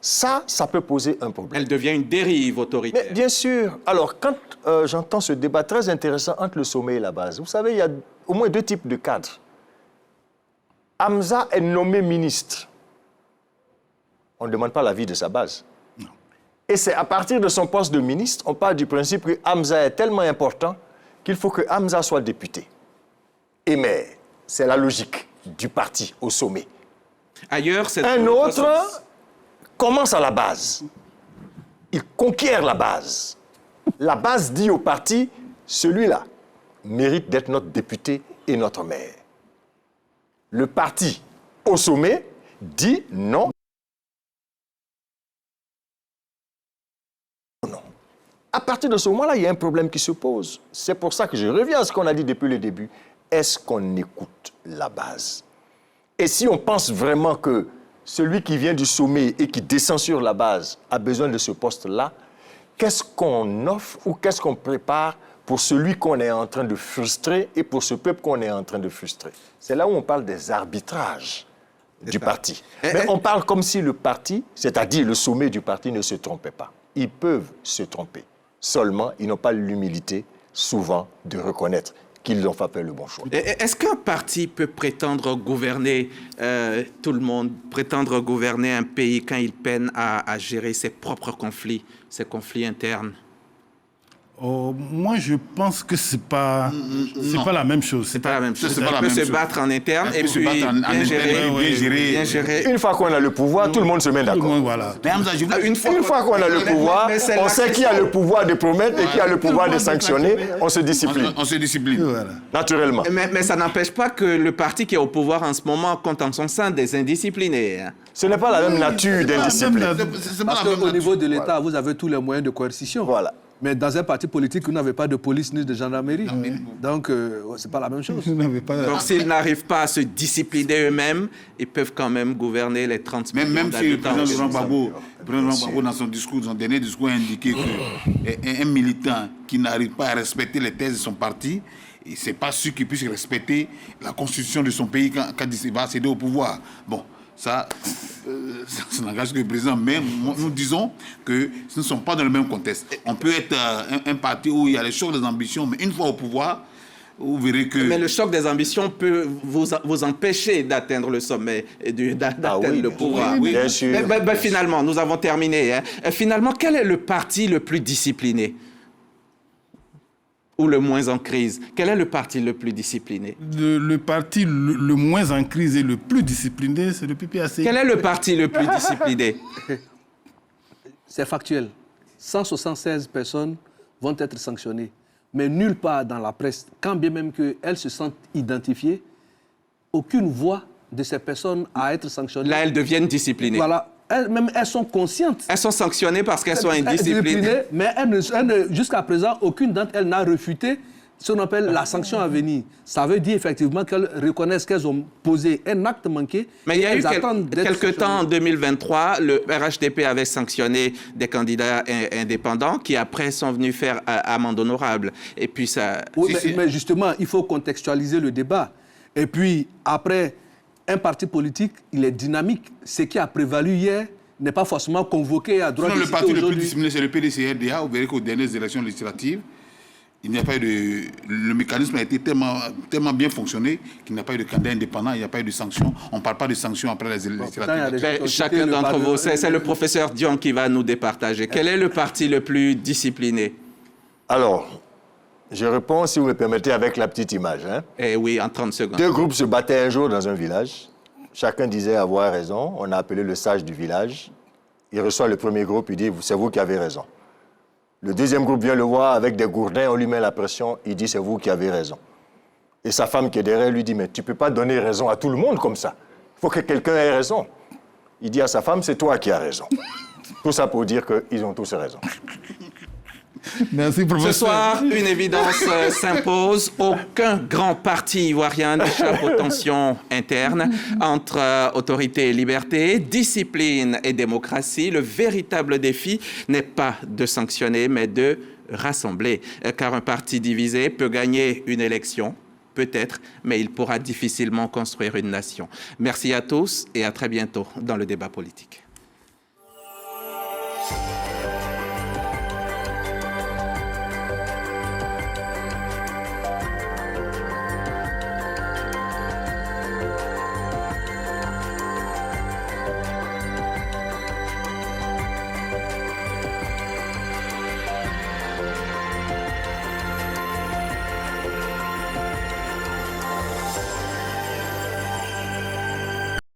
ça peut poser un problème. Elle devient une dérive autoritaire. Mais bien sûr. Alors, quand j'entends ce débat très intéressant entre le sommet et la base, vous savez, il y a au moins deux types de cadres. Hamza est nommé ministre. On ne demande pas l'avis de sa base. Non. Et c'est à partir de son poste de ministre, on part du principe que Hamza est tellement important qu'il faut que Hamza soit député. Et mais, c'est la logique du parti au sommet. Ailleurs, c'est un autre commence à la base. Il conquiert la base. La base dit au parti, celui-là mérite d'être notre député et notre maire. Le parti au sommet dit non. Non. À partir de ce moment-là, il y a un problème qui se pose. C'est pour ça que je reviens à ce qu'on a dit depuis le début. Est-ce qu'on écoute la base? Et si on pense vraiment que celui qui vient du sommet et qui descend sur la base a besoin de ce poste-là, qu'est-ce qu'on offre ou qu'est-ce qu'on prépare pour celui qu'on est en train de frustrer et pour ce peuple qu'on est en train de frustrer? C'est là où on parle des arbitrages du parti. Mais on parle comme si le parti, c'est-à-dire le sommet du parti, ne se trompait pas. Ils peuvent se tromper. Seulement, ils n'ont pas l'humilité, souvent, de reconnaître qu'ils n'ont pas fait le bon choix. Est-ce qu'un parti peut prétendre gouverner tout le monde, prétendre gouverner un pays quand il peine à gérer ses propres conflits, ses conflits internes? Moi, je pense que c'est pas la même chose. C'est pas la même chose. On peut se battre en interne et puis bien gérer. Une fois qu'on a le pouvoir, tout le monde se met d'accord. Voilà. Une fois qu'on a le pouvoir, on sait qui a le pouvoir de promettre et qui a le pouvoir de sanctionner. On se discipline. On se discipline. Voilà. Naturellement. Mais ça n'empêche pas que le parti qui est au pouvoir en ce moment compte en son sein des indisciplinés. Ce n'est pas la même nature d'indiscipline. Parce qu'au niveau de l'État, vous avez tous les moyens de coercition. Voilà. Mais dans un parti politique, vous n'avez pas de police ni de gendarmerie. Donc, ce n'est pas la même chose. Donc, s'ils n'arrivent pas à se discipliner eux-mêmes, ils peuvent quand même gouverner les 30 millions Même si le d'habitants. président Laurent Gbagbo, dans son discours, dans son dernier discours, a indiqué qu'un militant qui n'arrive pas à respecter les thèses de son parti, ce n'est pas sûr qu'il puisse respecter la constitution de son pays quand il va accéder au pouvoir. Bon. Ça n'engage que le président, mais nous disons que ce ne sont pas dans le même contexte. On peut être un parti où il y a les chocs des ambitions, mais une fois au pouvoir, vous verrez que... Mais le choc des ambitions peut vous empêcher d'atteindre le sommet et d'atteindre le pouvoir. Oui, bien sûr. Mais finalement, nous avons terminé. Finalement, quel est le parti le plus discipliné ? Ou le moins en crise? Quel est le parti le plus discipliné? Le parti le moins en crise et le plus discipliné, c'est le PPAC. Quel est le parti le plus discipliné? C'est factuel. 176 personnes vont être sanctionnées. Mais nulle part dans la presse, quand bien même qu'elles se sentent identifiées, aucune voix de ces personnes à être sanctionnées. Là, elles deviennent disciplinées. Voilà. Elles sont conscientes. Elles sont sanctionnées parce qu'elles sont indisciplinées. Mais jusqu'à présent, aucune d'entre elles n'a refuté ce qu'on appelle la sanction à venir. Ça veut dire effectivement qu'elles reconnaissent qu'elles ont posé un acte manqué. Mais il y a eu quelques temps, en 2023, le RHDP avait sanctionné des candidats indépendants qui après sont venus faire amende honorable. Et puis ça... Oui, mais justement, il faut contextualiser le débat. Et puis après, un parti politique, il est dynamique. Ce qui a prévalu hier n'est pas forcément convoqué à droite. Le parti le plus discipliné, c'est le PDC-RDA. Vous verrez qu'aux dernières élections législatives, il n'y a pas eu de... Le mécanisme a été tellement bien fonctionné qu'il n'y a pas eu de candidat indépendant, il n'y a pas eu de sanctions. On ne parle pas de sanctions après les législatives. Chacun d'entre vous, c'est le professeur Dion qui va nous départager. Quel est le parti le plus discipliné? Alors, je réponds, si vous me permettez, avec la petite image. Eh oui, en 30 secondes. 2 groupes se battaient un jour dans un village. Chacun disait avoir raison. On a appelé le sage du village. Il reçoit le premier groupe, il dit « c'est vous qui avez raison ». Le deuxième groupe vient le voir avec des gourdins, on lui met la pression, il dit « c'est vous qui avez raison ». Et sa femme qui est derrière lui dit « mais tu ne peux pas donner raison à tout le monde comme ça. Il faut que quelqu'un ait raison ». Il dit à sa femme « c'est toi qui as raison ». Tout ça pour dire qu'ils ont tous raison. Merci, professeur. Ce soir, une évidence s'impose. Aucun grand parti ivoirien n'échappe aux tensions internes entre autorité et liberté, discipline et démocratie. Le véritable défi n'est pas de sanctionner, mais de rassembler. Car un parti divisé peut gagner une élection, peut-être, mais il pourra difficilement construire une nation. Merci à tous et à très bientôt dans le débat politique.